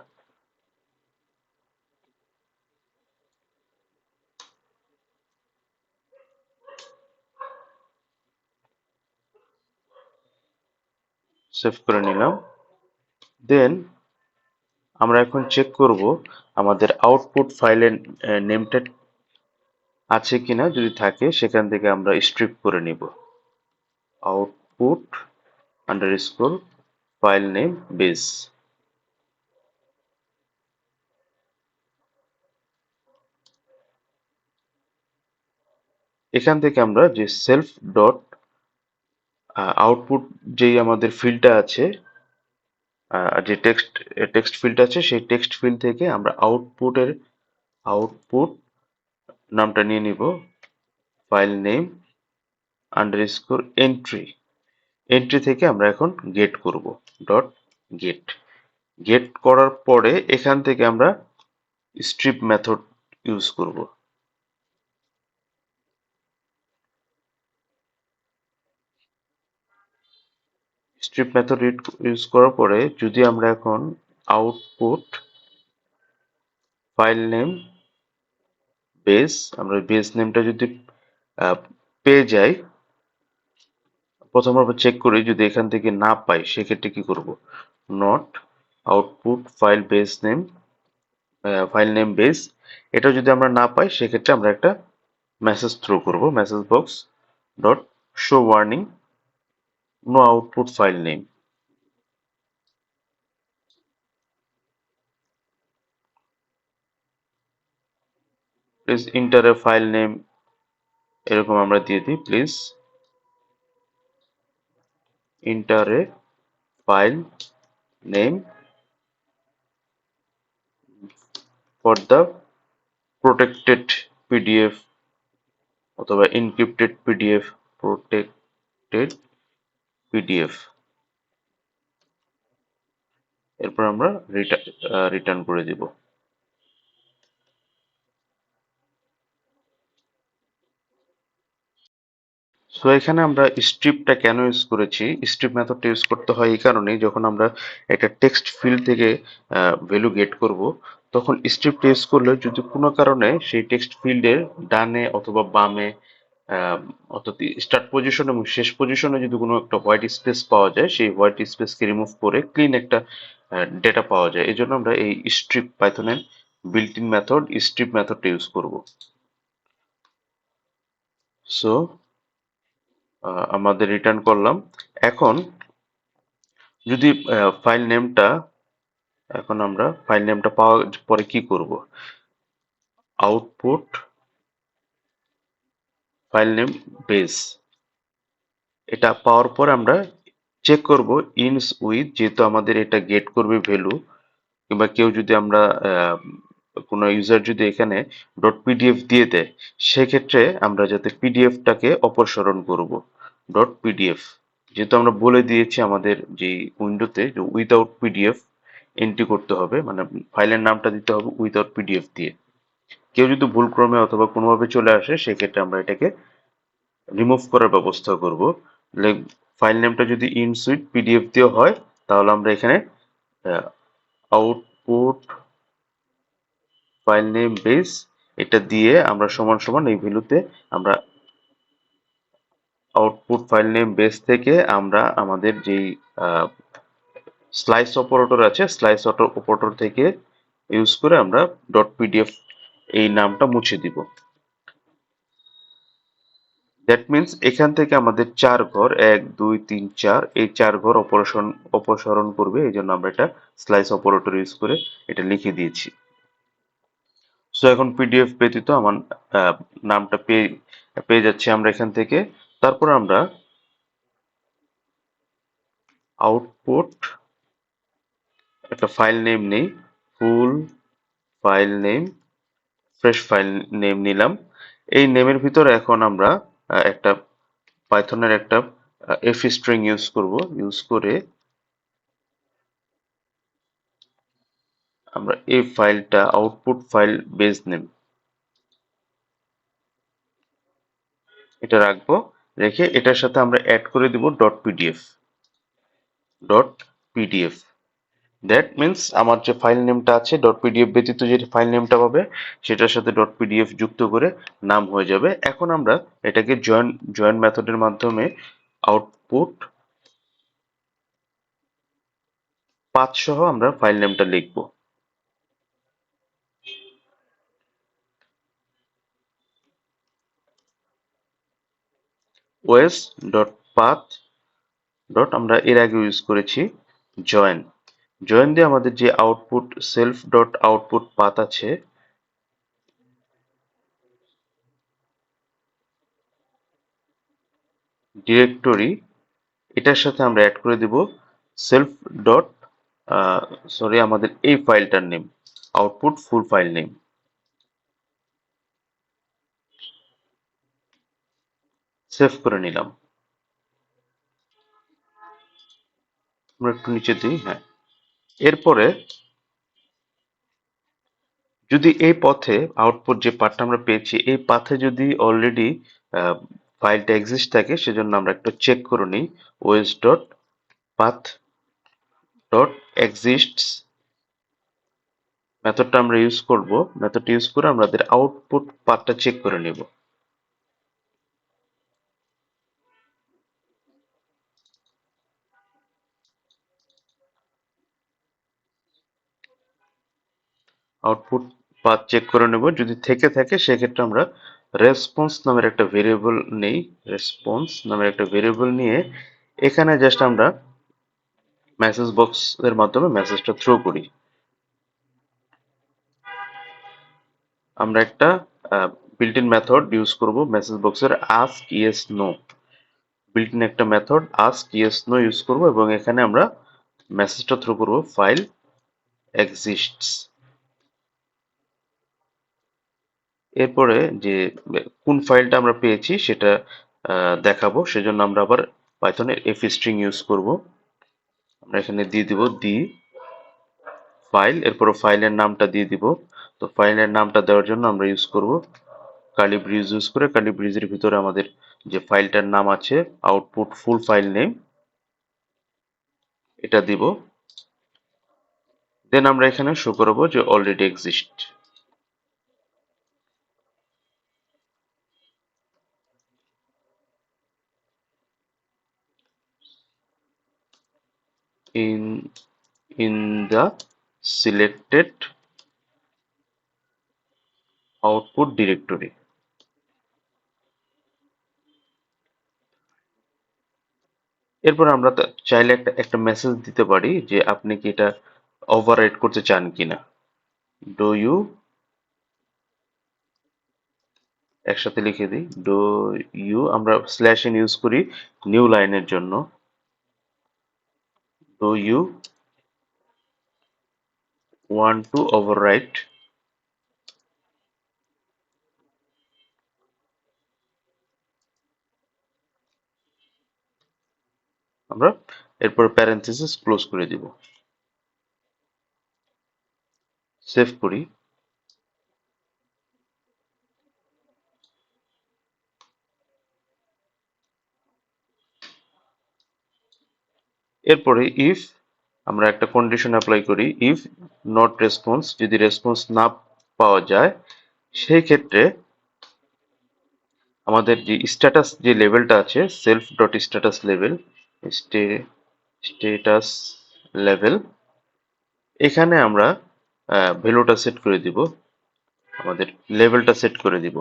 সেভ করে নিলাম। দেন আমরা এখন চেক করব আমাদের আউটপুট ফাইলের নেমটা আছে কিনা। যদি থাকে সেখান থেকে আমরা স্ট্রিপ করে নিব output underscore file name base. এখান থেকে আমরা যে সেলফ ডট আউটপুট যেই আমাদের ফিল্ডটা আছে, যে টেক্সট ফিল্ড আছে সেই টেক্সট ফিল্ড থেকে আমরা আউটপুট নামটা নিয়ে নিব ফাইল নেম আন্ডারস্কোর এন্ট্রি থেকে আমরা এখন গেট করব ডট গেট। গেট করার পরে এখান থেকে আমরা স্ট্রিপ মেথড ইউজ করব। স্ট্রিপ মেথড ইউজ করার পরে যদি আমরা এখন আউটপুট ফাইল নেম বেস, আমরা বেস নেমটা যদি পেয়ে যাই, প্রথমে আমরা চেক করি, যদি এখান থেকে না পাই সেক্ষেত্রে কি করব, not output file name base, এটা যদি আমরা না পাই সেক্ষেত্রে আমরা একটা মেসেজ থ্রো করব, message box dot show warning no output file name. Please enter a file name, এরকম আমরা দিয়ে দিই, please enter a file name for the protected PDF অথবা এনক্রিপ্টেড পিডিএফ, প্রোটেক্টেড পিডিএফ। এরপর আমরা রিটার্ন করে দিব। সো এখানে আমরা স্ট্রিপটা কেন ইউজ করেছি, স্ট্রিপ মেথডটা ইউজ করতে হয় এই কারণেই, যখন আমরা একটা টেক্সট ফিল্ড থেকে ভ্যালু গেট করব, তখন স্ট্রিপটা ইউজ করলে যদি কোনো কারণে সেই টেক্সট ফিল্ডের ডানে অথবা বামে, আহ, অর্থাৎ স্টার্ট পজিশন এবং শেষ পজিশনে যদি কোনো একটা হোয়াইট স্পেস পাওয়া যায়, সেই হোয়াইট স্পেসকে রিমুভ করে ক্লিন একটা ডেটা পাওয়া যায়। এই জন্য আমরা এই স্ট্রিপ, পাইথনের বিল্ট ইন মেথড স্ট্রিপ মেথডটা ইউজ করব। সো আমাদের রিটার্ন করলাম। এখন যদি ফাইল নেমটা, এখন আমরা ফাইল নেমটা পাওয়ার পরে কি করব, আউটপুট ফাইল নেম বেস, এটা পাওয়ার পর আমরা চেক করব ইনস উইথ, যেহেতু আমাদের এটা গেট করবে ভ্যালু, কিংবা কেউ যদি আমরা কোনো ইউজার যদি এখানে ডট পিডিএফ দিয়ে দেয়, সেক্ষেত্রে আমরা যাতে পিডিএফটাকে অপসারণ করব, ডট পিডিএফ, যেহেতু আমরা বলে দিয়েছি আমাদের যে উইন্ডোতে যে উইদাউট পিডিএফ এন্ট্রি করতে হবে, মানে ফাইলের নামটা দিতে হবে উইদাউট পিডিএফ দিয়ে। কেউ যদি ভুলক্রমে অথবা কোনোভাবে চলে আসে সেক্ষেত্রে আমরা এটাকে রিমুভ করার ব্যবস্থা করব। ফাইল নেমটা যদি ইনসুইট পিডিএফ দিয়ে হয়, তাহলে আমরা এখানে আউটপুট ফাইল নেম বেস, এটা দিয়ে আমরা সমান সমান এই ভ্যালুতে আমরা আউটপুট ফাইল নেম বেস থেকে আমরা আমাদের যেই স্লাইস অপারেটর আছে, স্লাইস অপারেটর থেকে ইউজ করে আমরা ডট পিডিএফ এই নামটা মুছে দিব। দ্যাট মিন্স এখান থেকে আমাদের 4 ঘর, 1 2 3 4, এই 4 ঘর অপসারণ করবে, এই জন্য আমরা এটা স্লাইস অপারেটর ইউজ করে এটা লিখে দিয়েছি। সো এখন পিডিএফ ব্যতীত আমার নামটা পেয়ে পেয়ে যাচ্ছি আমরা এখান থেকে। তারপর আমরা আউটপুট একটা ফাইল নেম নেই, full file name, fresh file name নিলাম। এই নেমের ভিতরে এখন আমরা একটা পাইথনের একটা এফ স্ট্রিং ইউজ করব, ইউজ করে আমরা এই ফাইলটা আউটপুট ফাইল বেস নেম এটা রাখবো, রেখে এটার সাথে আমরা অ্যাড করে দিব dot PDF, dot PDF. That means আমার যে ফাইল নেমটা আছে ডট পিডিএফ ব্যতীত যে ফাইল নেমটা পাবে সেটার সাথে ডট পিডিএফ যুক্ত করে নাম হয়ে যাবে। এখন আমরা এটাকে জয়েন মেথডের মাধ্যমে আউটপুট পাথ সহ আমরা ফাইল নেমটা লিখব। ওএস ডট পাথ ডট, আমরা এর আগে ইউজ করেছি জয়েন, জয়েন দিয়ে আমাদের যে output self dot output path আছে, ডিরেক্টরি, এটার সাথে আমরা অ্যাড করে দিব সেলফ ডট, সরি, আমাদের এই ফাইলটার নেম আউটপুট ফুল ফাইল নেম। সেভ করে নিলাম। আমরা একটু নিচে দিই, হ্যাঁ। এরপরে যদি এই পথে আউটপুট যে পাথটা আমরা পেয়েছি এই পাথে যদি অলরেডি ফাইলটা এক্সিস্ট থাকে, সেজন্য আমরা একটু চেক করে নিই, OS dot path dot exists মেথডটা আমরা ইউজ করব। মেথডটা ইউজ করে আমাদের আউটপুট পাথটা চেক করে নেব। আউটপুট পাথ চেক করে নেব, যদি থেকে থাকে সেক্ষেত্রে আমরা রেসপন্স নামের একটা ভেরিয়েবল নেই, রেসপন্স নামের একটা ভেরিয়েবল নিয়ে এখানে জাস্ট আমরা মেসেজ বক্স এর মাধ্যমে মেসেজটা থ্রো করি। আমরা একটা বিল্ট ইন মেথড ইউজ করব মেসেজ বক্সের ask yes no, built in একটা method ask yes no use করব এবং এখানে আমরা মেসেজটা থ্রো করব ফাইল এক্সিস্টস। এরপরে যে কোন ফাইলটা আমরা পেয়েছি সেটা দেখাবো, সেজন্য আমরা আবার পাইথনের এফ স্ট্রিং ইউজ করব। আমরা এখানে দিয়ে দিব দি ফাইল, এরপর ফাইলের নামটা দিয়ে দিব। তো ফাইলের নামটা দেওয়ার জন্য আমরা ইউজ করব কার্লি ব্রেস ইউজ করে, কার্লি ব্রেসের ভিতরে আমাদের যে ফাইলটার নাম আছে আউটপুট ফুল ফাইল নেম এটা দিব। দেন আমরা এখানে শো করব যে already exist. In in the selected output directory. এরপর আমরা চাইলে একটা মেসেজ দিতে পারি যে আপনি কি এটা ওভাররাইট করতে চান কিনা। ডু ইউ, একসাথে লিখে দিই, ডু ইউ, আমরা স্ল্যাশ ইন ইউজ করি নিউ লাইনের জন্য। Do you want to overwrite, আমরা এরপর প্যারেনথেসিস ক্লোজ করে দিব। সেভ করি। এরপরে ইফ আমরা একটা কন্ডিশন অ্যাপ্লাই করি, ইফ নট রেসপন্স, যদি রেসপন্স না পাওয়া যায় সেই ক্ষেত্রে আমাদের যে স্ট্যাটাস যে লেভেলটা আছে self dot status level, status level, এখানে আমরা ভ্যালুটা সেট করে দিব, আমাদের লেভেলটা সেট করে দিব।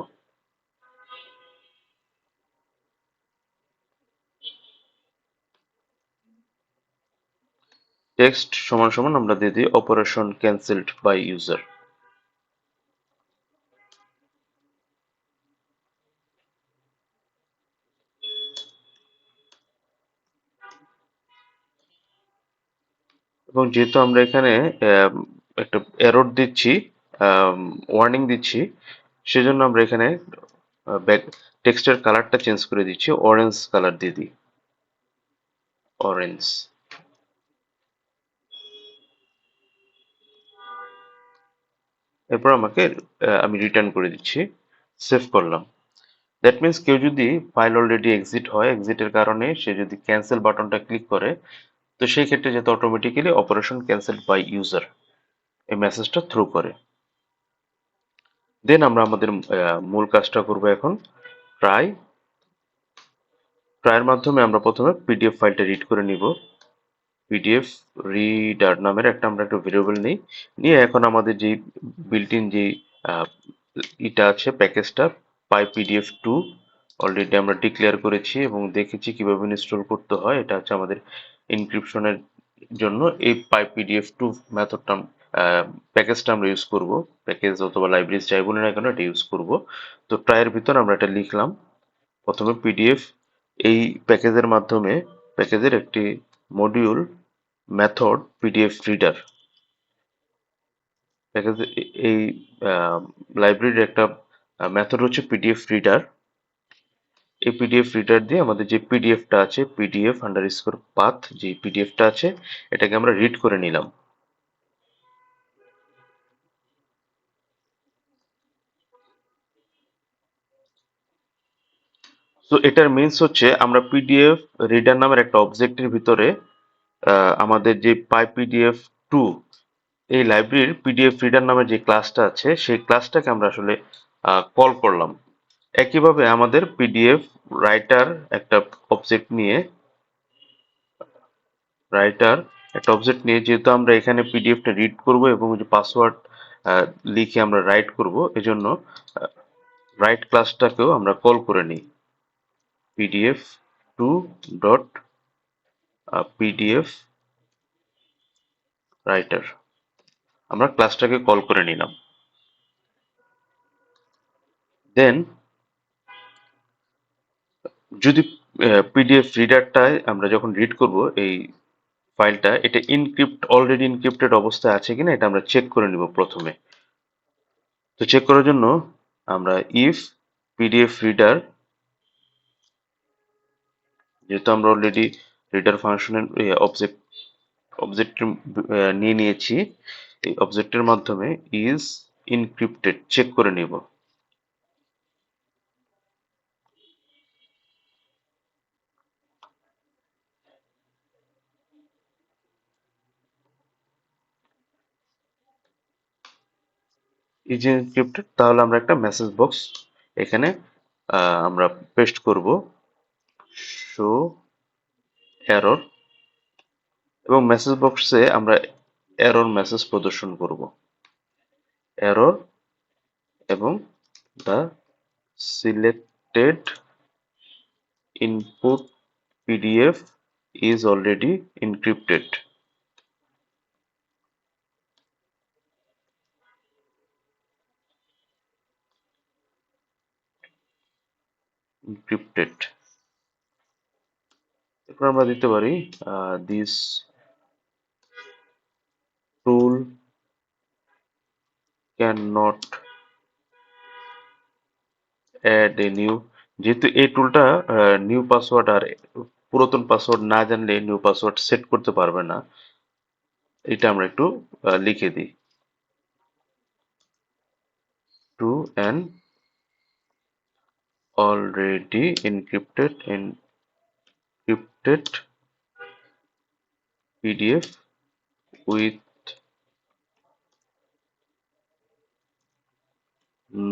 টেক্সট সমান সমান আমরা দিয়ে দিই অপারেশন ক্যান্সেলড বাই ইউজার। এবং যেহেতু আমরা এখানে একটা এরর দিচ্ছি, ওয়ার্নিং দিচ্ছি, সেজন্য আমরা এখানে টেক্সটের কালারটা চেঞ্জ করে দিচ্ছি, অরেঞ্জ কালার দিয়ে দিই, অরেঞ্জ। এরপর আমি রিটার্ন করে দিচ্ছি, সেভ করলাম। দ্যাট মিন্স কেউ যদি ফাইল অলরেডি এক্সিট হয়, এক্সিটের কারণে সে যদি ক্যান্সেল বাটনটা ক্লিক করে, তো সেই ক্ষেত্রে যাতে automatically operation cancelled by user এই মেসেজটা থ্রু করে। দেন আমরা আমাদের মূল কাজটা করব এখন। ট্রাই, ট্রাইয়ের মাধ্যমে আমরা প্রথমে পিডিএফ ফাইলটা রিড করে নিব। পিডিএফ রিডার নামের আমরা একটা ভেরিয়েবল নিই, নিয়ে এখন আমাদের যে বিল্ট ইন যে এটা আছে প্যাকেজটা PyPDF2 অলরেডি আমরা ডিক্লেয়ার করেছি এবং দেখেছি কিভাবে ইনস্টল করতে হয়। এটা হচ্ছে আমাদের এনক্রিপশনের জন্য এই PyPDF2 মেথডটা, প্যাকেজটা আমরা ইউজ করব। প্যাকেজ অথবা লাইব্রেরিজ যাই বলি না কেন এটা ইউজ করব। তো ট্রাইয়ের ভিতর আমরা এটা লিখলাম, প্রথমে পিডিএফ, এই প্যাকেজের মাধ্যমে প্যাকেজের একটি module method PDF reader, package এই লাইব্রেরির একটা মেথড হচ্ছে পিডিএফ রিডার। এই পিডিএফ রিডার দিয়ে আমাদের যে পিডিএফটা আছে পিডিএফ আন্ডারস্কোর পাথ, যে পিডিএফটা আছে এটাকে আমরা রিড করে নিলাম। তো এটার মিনস হচ্ছে আমরা পিডিএফ রিডার নামের একটা অবজেক্টের ভিতরে আমাদের যে PyPDF2 এই লাইব্রেরির পিডিএফ রিডার নামে যে ক্লাসটা আছে সেই ক্লাসটাকে আমরা আসলে কল করলাম। একইভাবে আমাদের পিডিএফ রাইটার একটা অবজেক্ট নিয়ে, রাইটার একটা অবজেক্ট নিয়ে যেহেতু আমরা এখানে পিডিএফটা রিড করব এবং যে পাসওয়ার্ড লিখে আমরা রাইট করব, এজন্য রাইট ক্লাসটাকেও আমরা কল করে নিই PDF two dot PDF writer. আমরা ক্লাসটাকে কল করে নিলাম। দেন যদি পিডিএফ রিডারটায় আমরা যখন রিড করব এই ফাইলটা, এটা অলরেডি ইনক্রিপ্টেড অবস্থায় আছে কিনা এটা আমরা চেক করে নিব প্রথমে। তো চেক করার জন্য আমরা ইফ পিডিএফ রিডার, যেহেতু আমরা অলরেডি রিডার ফাংশনের অবজেক্ট নিয়ে নিয়েছি, এই অবজেক্টের মাধ্যমে ইজ ইনক্রিপ্টেড চেক করে নিব। ইজ ইনক্রিপ্টেড, তাহলে আমরা একটা মেসেজ বক্স এখানে আমরা পেস্ট করব, শো এরর, এবং মেসেজ বক্সে আমরা এরর মেসেজ প্রদর্শন করব, এরর, এবং the selected input PDF is already encrypted. Encrypted, এরপর আমরা দিতে পারি this tool can not add a new, যেহেতু এই টুলটা নিউ পাসওয়ার্ড আর পুরাতন পাসওয়ার্ড না জানলে নিউ পাসওয়ার্ড সেট করতে পারবে না, এটা আমরা একটু লিখে দিই, to an already encrypted PDF with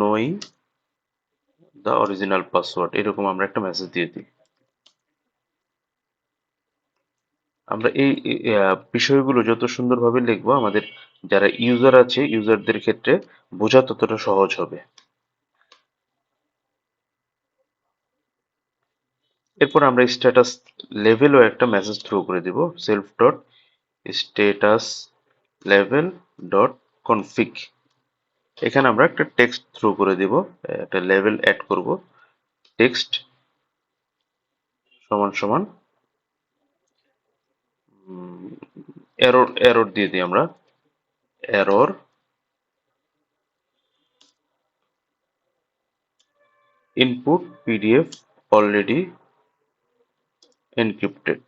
knowing the original password, এরকম আমরা একটা মেসেজ দিয়ে দিই। আমরা এই বিষয়গুলো যত সুন্দরভাবে লিখবো, আমাদের যারা ইউজার আছে ইউজারদের ক্ষেত্রে বোঝা ততটা সহজ হবে। এরপর আমরা স্ট্যাটাস লেভেলও একটা মেসেজ থ্রো করে দিব, self dot status level dot config. এখানে আমরা একটা টেক্সট থ্রো করে দিব, একটা লেভেল অ্যাড করব, টেক্সট সমান সমান এরর, এরর দিয়ে দিই আমরা, error input PDF already encrypted।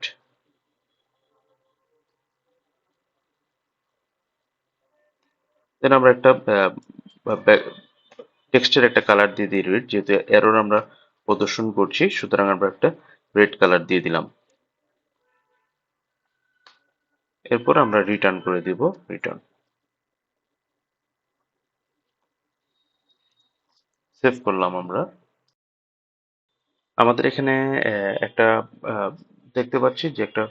দেন আমরা একটা টেক্সটের একটা কালার দিয়ে দিই রেড, যেহেতু এরর আমরা প্রদর্শন করছি সুতরাং আমরা একটা রেড কালার দিয়ে দিলাম। এরপর আমরা রিটার্ন করে দিব, রিটার্ন, সেভ করলাম আমরা। আমাদের এখানে একটা দেখতে পাচ্ছি যে একটা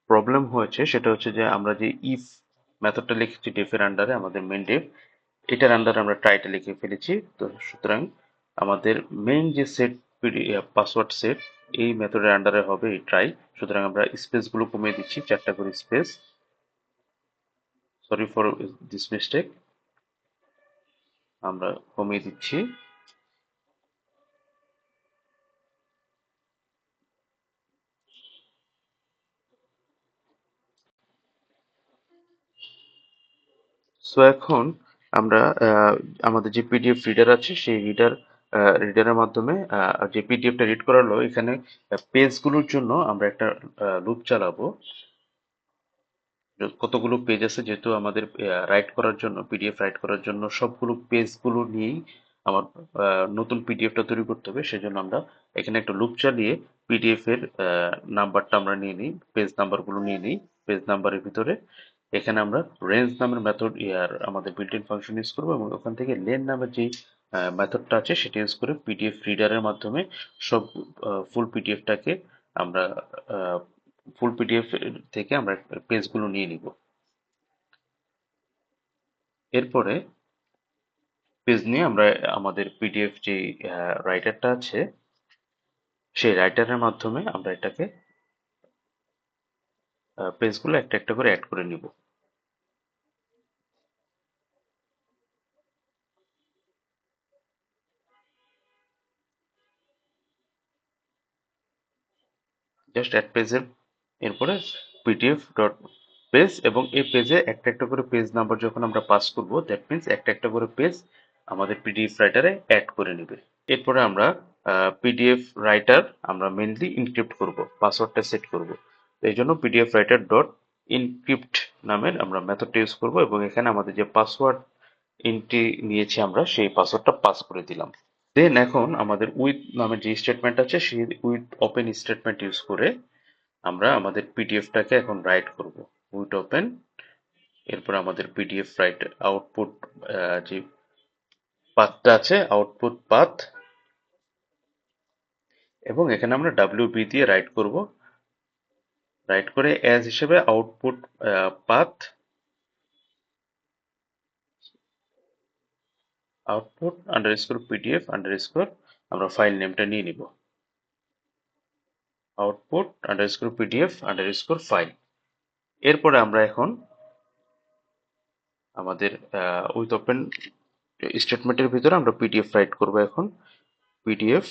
প্রবলেম হয়েছে, সেটা হচ্ছে যে আমরা যে ইফ মেথডটা লিখেছি ডেফের আন্ডারে, আমাদের মেন ডেফ, এটার আন্ডারে আমরা ট্রাইটা লিখে ফেলেছি। তো সুতরাং আমাদের মেইন যে সেট পাসওয়ার্ড সেট, এই মেথডের আন্ডারে হবে এই ট্রাই। সুতরাং আমরা স্পেস গুলো কমিয়ে দিচ্ছি, 4টা করে space, sorry for this mistake, আমরা কমিয়ে দিচ্ছি। সো এখন আমরা আমাদের যে পিডিএফ রিডার আছে সেই রিডারের মাধ্যমে যে পিডিএফটা রিড করালো, এখানে পেজগুলোর জন্য আমরা একটা লুপ চালাবো। কতগুলো পেজ আছে, যেহেতু আমাদের রাইট করার জন্য, পিডিএফ রাইট করার জন্য সবগুলো পেজগুলো নিয়েই আমার নতুন পিডিএফটা তৈরি করতে হবে, সেজন্য আমরা এখানে একটা লুপ চালিয়ে পিডিএফ এর নাম্বারটা আমরা নিয়ে নিই, পেজ নাম্বারগুলো নিয়ে নিই। পেজ নাম্বারের ভিতরে এখানে আমরা রেঞ্জ নামের মেথড আমাদের বিল্ট ইন ফাংশন ইউজ করবো, এবং ওখান থেকে লেন নামের যে মেথডটা আছে সেটা ইউজ করে পিডিএফ রিডারের মাধ্যমে সব ফুল পিডিএফটাকে আমরা ফুল পিডিএফ থেকে আমরা পেজগুলো নিয়ে নিব। এরপরে পেজ নিয়ে আমরা আমাদের পিডিএফ যে রাইটারটা আছে সেই রাইটারের মাধ্যমে আমরা এটাকে পেজগুলো একটা একটা করে অ্যাড করে নিব। জাস্ট অ্যাড পেজের এরপরে পিডিএফ ডট পেজ, এবং এই পেজে একটা একটা করে পেজ নাম্বার যখন আমরা পাস করব, দ্যাট মিন্স একটা একটা করে পেজ আমাদের পিডিএফ রাইটারে অ্যাড করে নেবে। এরপরে আমরা পিডিএফ রাইটার আমরা মেনলি ইনক্রিপ্ট করব, পাসওয়ার্ডটা সেট করব। তো এই জন্য পিডিএফ রাইটার ডট ইনক্রিপ্ট নামের আমরা মেথডটা ইউজ করব, এবং এখানে আমাদের যে পাসওয়ার্ড এন্ট্রি নিয়েছি আমরা সেই পাসওয়ার্ডটা পাস করে দিলাম। দেন এখন আমাদের উইথ নামের যে স্টেটমেন্ট আছে সেই উইথ ওপেন স্টেটমেন্ট ইউজ করে আমরা আমাদের পিডিএফটাকে এখন রাইট করব। উইথ ওপেন, এরপর আমাদের পিডিএফ রাইট আউটপুট যে পাথটা আছে আউটপুট পাথ, এবং এখানে আমরা ডাব্লিউবি দিয়ে রাইট করব। রাইট করে অ্যাজ হিসেবে output path output underscore PDF underscore আমরা ফাইল নেমটা নিয়ে নিব, output underscore PDF underscore file. এরপরে আমরা এখন আমাদের উইথ ওপেন স্টেটমেন্টের ভিতরে আমরা পিডিএফ রাইট করব। এখন পিডিএফ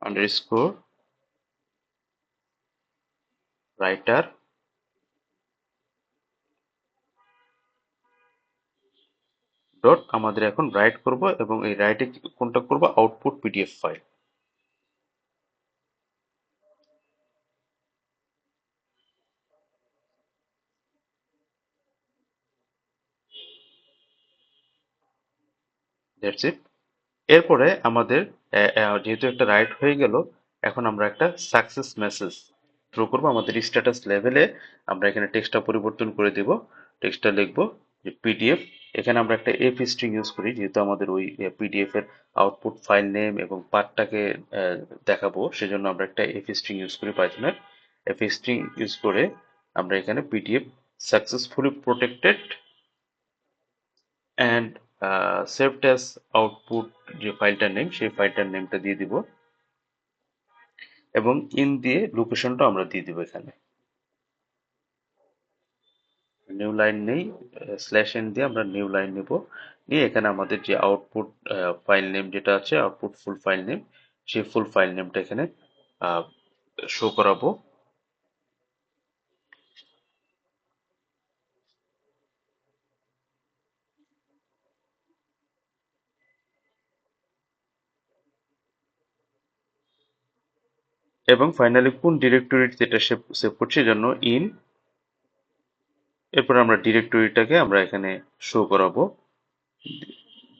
আন্ডারস্কোর রাইটার ডট আমাদের এখন রাইট করব, এবং এই রাইটে কোনটা করব, output PDF file. That's it. এরপরে আমাদের যেহেতু একটা রাইট হয়ে গেল, এখন আমরা একটা সাকসেস মেসেজ থ্রো করব আমাদের স্ট্যাটাস লেভেলে। আমরা এখানে টেক্সটটা পরিবর্তন করে দিব, টেক্সটটা লিখবো যে পিডিএফ। এখানে আমরা একটা এফ স্ট্রিং ইউজ করি, যেহেতু আমাদের ওই পিডিএফ এর আউটপুট ফাইল নেম এবং পাথটাকে দেখাবো, সেজন্য আমরা একটা এফ স্ট্রিং ইউজ করি পাইথনের। এফ স্ট্রিং ইউজ করে আমরা এখানে PDF successfully protected and saved as output যে ফাইলটার নেম সেই ফাইলটার নেমটা দিয়ে দিব, এবং ইন দিয়ে লোকেশনটা আমরা দিয়ে দিব। এখানে নিউ লাইন নেই, স্ল্যাশ এন দিয়ে আমরা নিউ লাইন নেব, নিয়ে এখানে আমাদের যে আউটপুট ফাইল নেম যেটা আছে, আউটপুট ফুল ফাইল নেম, সেই ফুল ফাইল নেমটা এখানে শো করাবো। এবং ফাইনালি কোন ডিরেক্টরিতে এটা সেভ করছি জন্য ইন, এরপর আমরা ডিরেক্টরিটাকে আমরা এখানে শো করাবো।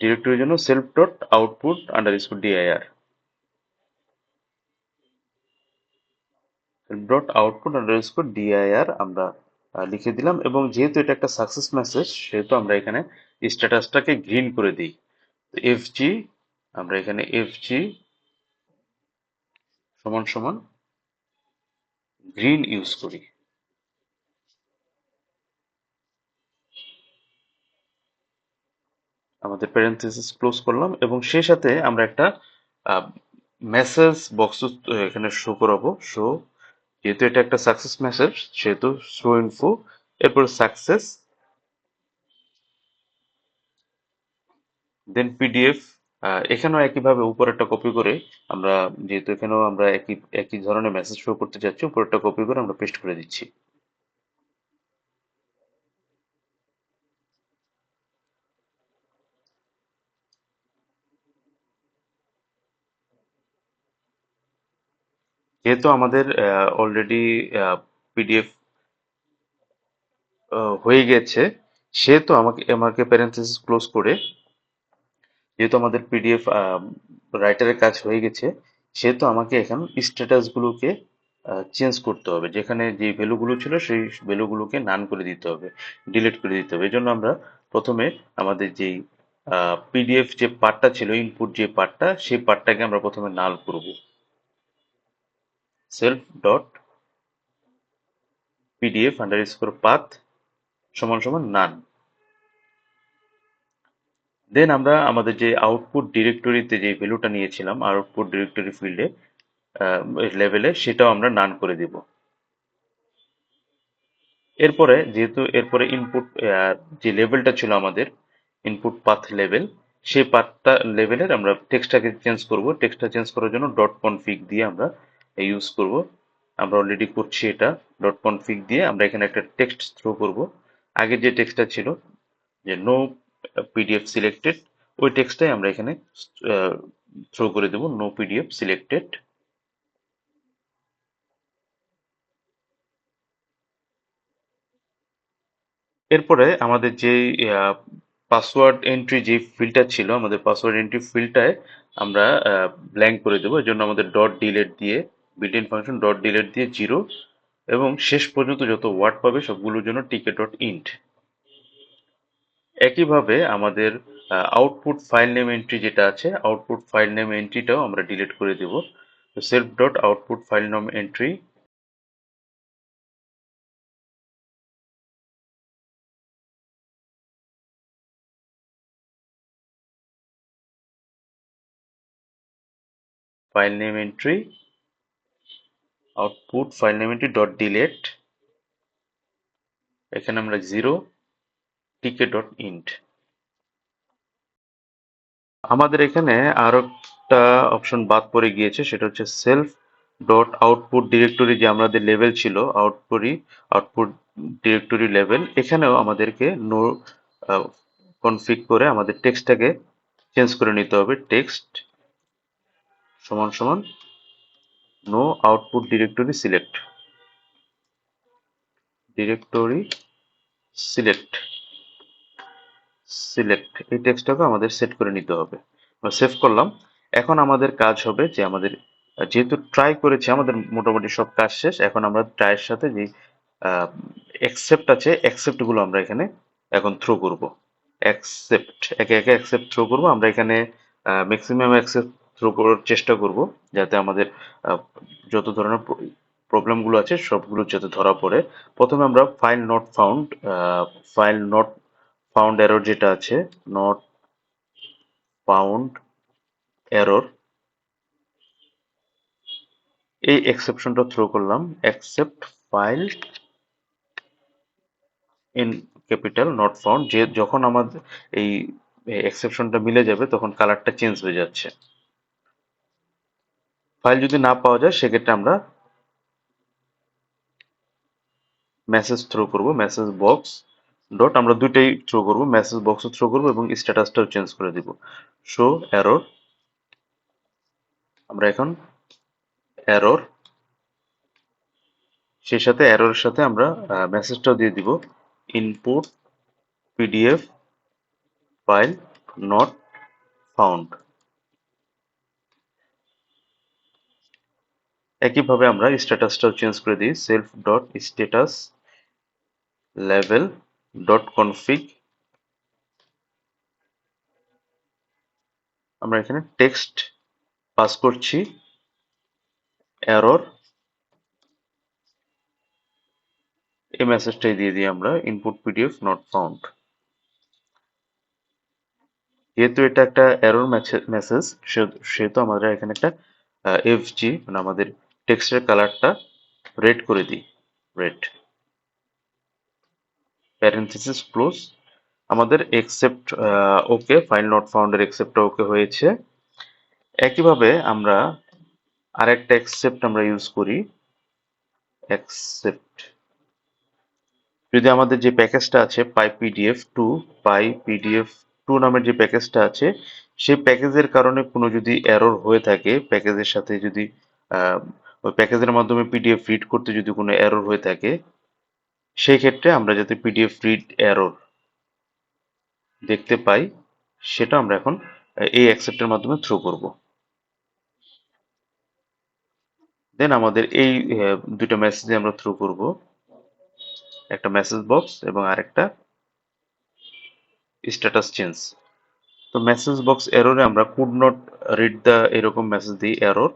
ডিরেক্টরির জন্য self dot output underscore DIR, dot output underscore DIR আমরা লিখে দিলাম। এবং যেহেতু এটা একটা সাকসেস মেসেজ, সেহেতু আমরা এখানে স্ট্যাটাসটাকে গ্রিন করে দিই। এফজি, আমরা এখানে এফজি সমান সমান গ্রিন ইউজ করি। আমাদের প্যারেনথেসিস ক্লোজ করলাম, এবং সেই সাথে আমরা একটা মেসেজ বক্স এখানে শো করাবো। শো, যেহেতু এটা একটা সাকসেস মেসেজ সেহেতু শো ইনফো, এরপর সাকসেস, দেন পিডিএফ। এখানেও একইভাবে উপরেরটা কপি করে আমরা, যেহেতু এখানেও আমরা একই একই ধরনের মেসেজ শো করতে চাচ্ছি, উপরেরটা কপি করে আমরা পেস্ট করে দিচ্ছি। যেহেতু আমাদের অলরেডি পিডিএফ হয়ে গেছে, সেহেতু আমাকে আমাকে প্যারেনথেসিস ক্লোজ করে, যেহেতু আমাদের পিডিএফ রাইটারের কাজ হয়ে গেছে, সেহেতু আমাকে এখন স্ট্যাটাস গুলোকে চেঞ্জ করতে হবে। যেখানে যে ভ্যালুগুলো ছিল সেই ভ্যালুগুলোকে নান করে দিতে হবে, ডিলিট করে দিতে হবে। এই জন্য আমরা প্রথমে আমাদের যেই পিডিএফ যে পার্টটা ছিল, ইনপুট যে পার্টটা, সেই পার্টটাকে আমরা প্রথমে নাল করব। Self dot PDF underscore path সমান সমান নান। দেন আমরা আমাদের যে আউটপুট ডিরেক্টরিতে যে ভ্যালুটা নিয়েছিলাম আউটপুট ডিরেক্টরি ফিল্ডে লেভেলে, সেটাও আমরা নান করে দিব। এরপরে যেহেতু এরপরে ইনপুট যে লেভেলটা ছিল আমাদের ইনপুট পাথ লেভেল, সেই পাথটা লেভেলের আমরা টেক্সটটাকে চেঞ্জ করব। টেক্সটটা চেঞ্জ করার জন্য ডট কনফিগ দিয়ে আমরা ইউজ করব। আমরা অলরেডি করছি এটা। ডট কনফিগ দিয়ে আমরা এখানে একটা টেক্সট থ্রো করব। আগে যে টেক্সটটা ছিল যে নো পিডিএফ সিলেক্টেড, ওই টেক্সটটাই আমরা এখানে থ্রো করে দেব, নো পিডিএফ সিলেক্টেড। এরপরে আমাদের যে পাসওয়ার্ড এন্ট্রি যে ফিল্ডটা ছিল, আমাদের পাসওয়ার্ড এন্ট্রি ফিল্ডটায় আমরা ব্ল্যাঙ্ক করে দেবো। এর জন্য আমাদের ডট ডিলেট দিয়ে built in function dot delete দিয়ে 0 এবং শেষ পর্যন্ত যত ওয়ার্ড পাবে সবগুলোর জন্য টিকে ডট ইন্ট। একইভাবে আমাদের আউটপুট ফাইল নেম এন্ট্রি যেটা আছে, আউটপুট ফাইল নেম এন্ট্রিটাও আমরা ডিলিট করে দেব। তো self dot output file name entry, file name entry, output file name entry dot delete, এখানে আমরা 0 টিকে ডট ইন্ট। আমাদের এখানে আরো একটা অপশন বাদ পড়ে গিয়েছে, সেটা হচ্ছে সেলফ ডট আউটপুট ডিরেক্টরি, যে আমাদের লেভেল ছিল আউটপুট ডিরেক্টরি লেভেল, এখানেও আমাদেরকে নো কনফিগ করে আমাদের টেক্সটটাকে চেঞ্জ করে নিতে হবে। টেক্সট সমান সমান no output directory select, directory select, select, এই টেক্সটটাকে আমাদের সেট করে নিতে হবে। আমরা সেভ করলাম। এখন আমাদের কাজ হবে যে আমাদের যেহেতু ট্রাই করেছি, আমাদের মোটামুটি সব কাজ শেষ। এখন আমরা ট্রাইয়ের সাথে যে অ্যাকসেপ্ট আছে, অ্যাকসেপ্ট গুলো আমরা এখানে এখন থ্রো করব। অ্যাকসেপ্ট, একে একে অ্যাকসেপ্ট থ্রো করব। আমরা এখানে ম্যাক্সিমাম অ্যাকসেপ্ট থ্রো করার চেষ্টা করব, যাতে আমাদের আহ, যত ধরনের প্রবলেমগুলো আছে সবগুলো যাতে ধরা পড়ে। প্রথমে আমরা file not found, file not found error যেটা আছে, নট ফাউন্ড এরর, এই এক্সেপশনটা থ্রো করলাম। Accept file in capital not found, যে যখন আমাদের এই এক্সেপশনটা মিলে যাবে তখন কালারটা চেঞ্জ হয়ে যাচ্ছে। ফাইল যদি না পাওয়া যায় সেক্ষেত্রে আমরা মেসেজ থ্রো করব, মেসেজ বক্স ডট, আমরা দুইটাই থ্রো করব, মেসেজ বক্সও থ্রো করব এবং স্ট্যাটাসটাও চেঞ্জ করে দিব। শো এরর, আমরা এখন এরর, সেই সাথে এররের সাথে আমরা মেসেজটাও দিয়ে দিব, input PDF file not found. একইভাবে আমরা স্ট্যাটাসটাও চেঞ্জ করে দিই, self dot status level dot config, আমরা এখানে টেক্সট পাস করছি, এরর, এই মেসেজটাই দিয়ে দিই আমরা, ইনপুট পিডিএফ নট ফাউন্ড। যেহেতু এটা একটা এরর মেসেজ, সেহেতু আমরা এখানে একটা এফজি মানে আমাদের টেক্সটের কালারটা রেড করে দিই, রেড, প্যারেনথেসিস ক্লোজ। আমাদের এক্সেপ্ট ওকে, ফাইল নট ফাউন্ডের এক্সেপ্টটা ওকে হয়েছে। একইভাবে আমরা আরেকটা এক্সেপ্ট আমরা ইউজ করি, অ্যাকসেপ্ট, যদি আমাদের যে প্যাকেজটা আছে পাই পিডিএফ টু নামের যে প্যাকেজটা আছে, সেই প্যাকেজের কারণে কোনো যদি এরর হয়ে থাকে, প্যাকেজের সাথে যদি আহ, ওই প্যাকেজের মাধ্যমে পিডিএফ রিড করতে যদি কোনো এরর হয়ে থাকে, সেই ক্ষেত্রে আমরা যাতে পিডিএফ রিড এরর দেখতে পাই, সেটা আমরা এখন এই অ্যাকসেপ্টের মাধ্যমে থ্রো করব। দেন আমাদের এই দুটো মেসেজে আমরা থ্রো করব, একটা মেসেজ বক্স এবং আরেকটা স্ট্যাটাস চেঞ্জ। তো মেসেজ বক্স এররে আমরা কুড নট রিড দ্য এরকম মেসেজ দিই, error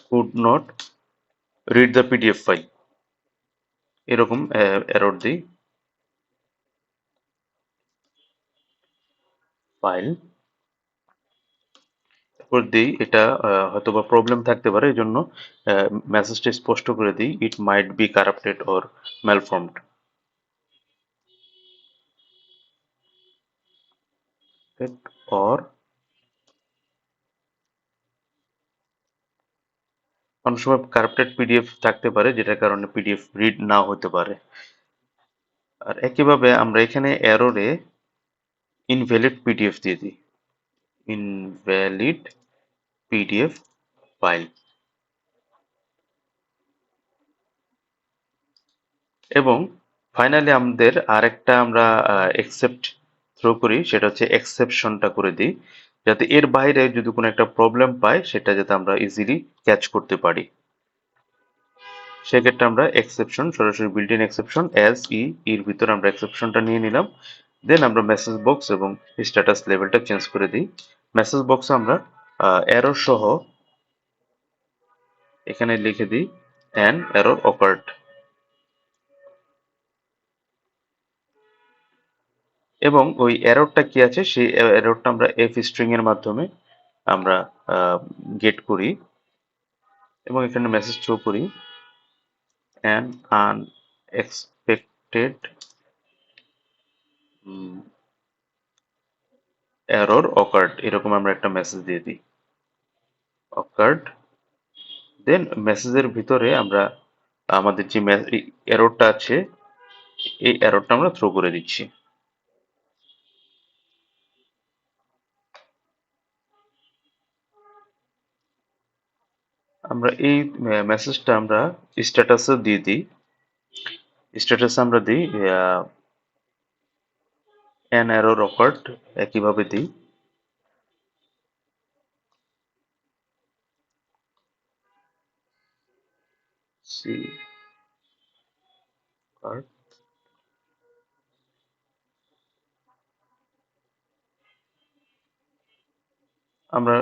could not read the PDF file, এরকম এরর দিই। ফাইল, এরপর দিই এটা হয়তোবা প্রবলেম থাকতে পারে, এই জন্য মেসেজটা স্পষ্ট করে দিই, it might be corrupted or malformed. Or অনেক সময় কারাপ্টেড পিডিএফ থাকতে পারে, যেটার কারণে পিডিএফ রিড না হতে পারে। আর একইভাবে আমরা এখানে এররে ইনভ্যালিড পিডিএফ দিয়ে দিই, ইনভ্যালিড পিডিএফ ফাইল। এবং ফাইনালি আমাদের আরেকটা আমরা এক্সেপ্ট থ্রো করি, সেটা হচ্ছে এক্সেপশনটা করে দিই, যাতে এর বাইরে যদি কোনো একটা প্রবলেম পাই সেটা যাতে আমরা ইজিলি ক্যাচ করতে পারি। সেক্ষেত্রে আমরা এক্সেপশন, সরাসরি বিল্ট ইন এক্সেপশন অ্যাজ এর ভিতরে আমরা এক্সেপশনটা নিয়ে নিলাম। দেন আমরা মেসেজ বক্স এবং স্ট্যাটাস লেভেলটা চেঞ্জ করে দিই। মেসেজ বক্সে আমরা এরর সহ এখানে লিখে দিই অ্যান এরর অকার্ড। এবং ওই এররটা কি আছে সেই এররটা আমরা এফ স্ট্রিং এর মাধ্যমে আমরা গেট করি এবং এখানে মেসেজ থ্রো করি, অ্যান আনএক্সপেক্টেড এরর অকার্ড, এরকম আমরা একটা মেসেজ দিয়ে দিই, অকার্ড। দেন মেসেজের ভিতরে আমরা আমাদের যে এররটা আছে এই এররটা আমরা থ্রো করে দিচ্ছি। আমরা এই মেসেজটা আমরা স্ট্যাটাসে দিয়ে দিই, স্ট্যাটাসে আমরা দিই অ্যান এরর অকার্ড, একইভাবে দিই। সি কার্ড, আমরা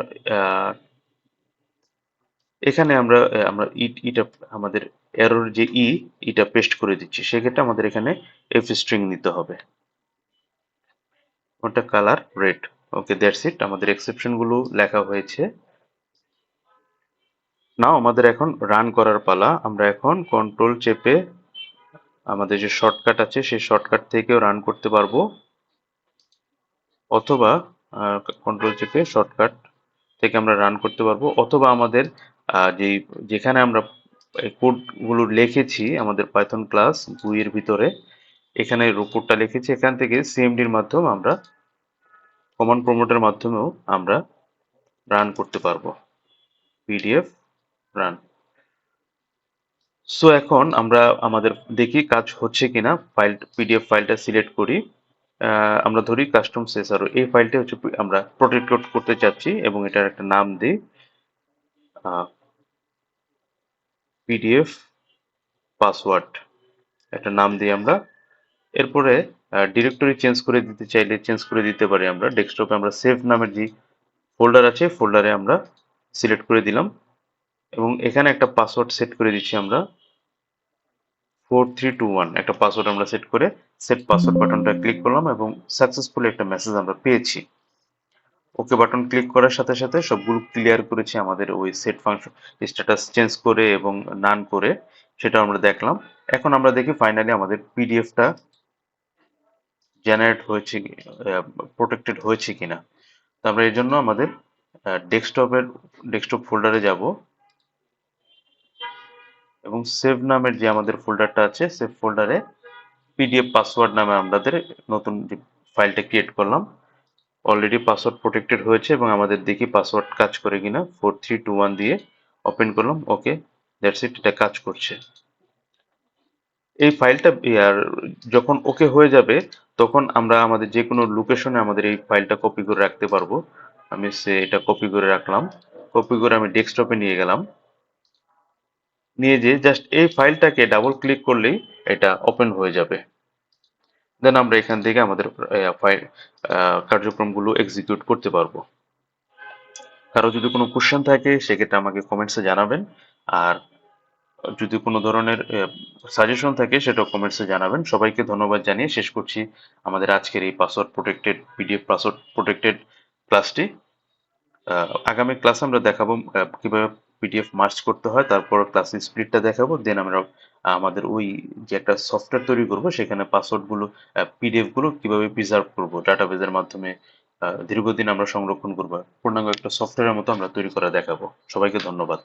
এখানে আমরা আমরা ইটা আমাদের এরর যে এটা পেস্ট করে দিচ্ছি, সেক্ষেত্রে আমাদের এখানে এফ স্ট্রিং নিতে হবে, ওটা colour red. Okay, that's it, আমাদের এক্সেপশন গুলো লেখা হয়েছে। নাও আমাদের এখন রান করার পালা। আমরা এখন কন্ট্রোল চেপে আমাদের যে শর্টকাট আছে সেই শর্টকাট থেকেও রান করতে পারবো, অথবা কন্ট্রোল চেপে শর্টকাট থেকে আমরা রান করতে পারবো, অথবা আমাদের যেখানে আমরা কোড গুলো লিখেছি আমাদের পাইথন ক্লাস 2 এর ভিতরে, এখানে কোডটা লিখেছি, এখান থেকে সিএমডির মাধ্যমে আমরা কমান্ড প্রমোটের মাধ্যমেও আমরা রান করতে পারবো, পিডিএফ রান। সো এখন আমরা আমাদের দেখি কাজ হচ্ছে কিনা, পিডিএফ ফাইলটা সিলেক্ট করি। আমরা ধরি কাস্টম সেসারো, এই ফাইলটা হচ্ছে আমরা প্রোটেক্ট করতে চাচ্ছি এবং এটার একটা নাম দিই পিডিএফ পাসওয়ার্ড, একটা নাম দিই আমরা। এরপরে ডিরেক্টরি চেঞ্জ করে দিতে চাইলে চেঞ্জ করে দিতে পারি, আমরা ডেস্কটপে আমরা সেভ নামের যে ফোল্ডার আছে ফোল্ডারে আমরা সিলেক্ট করে দিলাম এবং এখানে একটা পাসওয়ার্ড সেট করে দিচ্ছি আমরা 4321, একটা পাসওয়ার্ড আমরা সেট করে সেট পাসওয়ার্ড বাটনটা ক্লিক করলাম এবং সাকসেসফুলি একটা মেসেজ আমরা পেয়েছি। ওকে বাটন ক্লিক করার সাথে সাথে সবগুলো ক্লিয়ার করেছি আমাদের ওই সেট ফাংশন, স্ট্যাটাস চেঞ্জ করে এবং নান করে, সেটা আমরা দেখলাম। এখন আমরা দেখি ফাইনালি আমাদের পিডিএফটা জেনারেট হয়েছে, প্রোটেক্টেড হয়েছে কিনা। তো আমরা এই জন্য আমাদের ডেস্কটপ ফোল্ডারে যাব এবং সেভ নামের যে আমাদের ফোল্ডারটা আছে সেভ ফোল্ডারে পিডিএফ পাসওয়ার্ড নামে আমাদের নতুন যে ফাইলটা ক্রিয়েট করলাম, অলরেডি পাসওয়ার্ড প্রোটেক্টেড হয়েছে এবং আমাদের দেখি পাসওয়ার্ড কাজ করে কিনা। 4321 দিয়ে ওপেন করলাম, ওকে, দ্যাটস ইট, এটা কাজ করছে। এই ফাইলটা যখন ওকে হয়ে যাবে তখন আমরা আমাদের যে কোনো লোকেশনে আমাদের এই ফাইলটা কপি করে রাখতে পারবো। আমি এটা কপি করে রাখলাম, কপি করে আমি ডেস্কটপে নিয়ে গেলাম, নিয়ে যেয়ে জাস্ট এই ফাইলটাকে ডাবল ক্লিক করলেই এটা ওপেন হয়ে যাবে। দেন আমরা এখান থেকে আমাদের ফাইল কার্যক্রমগুলো এক্সিকিউট করতে পারবো। কারো যদি কোনো কোশ্চেন থাকে সেক্ষেত্রে আমাকে কমেন্টসে জানাবেন। আর যদি কোনো ধরনের সাজেশন থাকে সেটা কমেন্টসে জানাবেন। সবাইকে ধন্যবাদ জানিয়ে শেষ করছি আমাদের আজকের এই password protected PDF password protected ক্লাসটি। আগামী ক্লাসে আমরা দেখাবো কিভাবে পিডিএফ মার্জ করতে হয়, তারপর ক্লাস স্প্লিটটা দেখাবো, দেন আমরা আমাদের ওই যে একটা সফটওয়্যার তৈরি করব সেখানে পাসওয়ার্ড গুলো পিডিএফ গুলো কিভাবে প্রিজার্ভ করব ডাটাবেজের মাধ্যমে দীর্ঘদিন আমরা সংরক্ষণ করব, পূর্ণাঙ্গ একটা সফটওয়্যারের মতো আমরা তৈরি করে দেখাবো। সবাইকে ধন্যবাদ।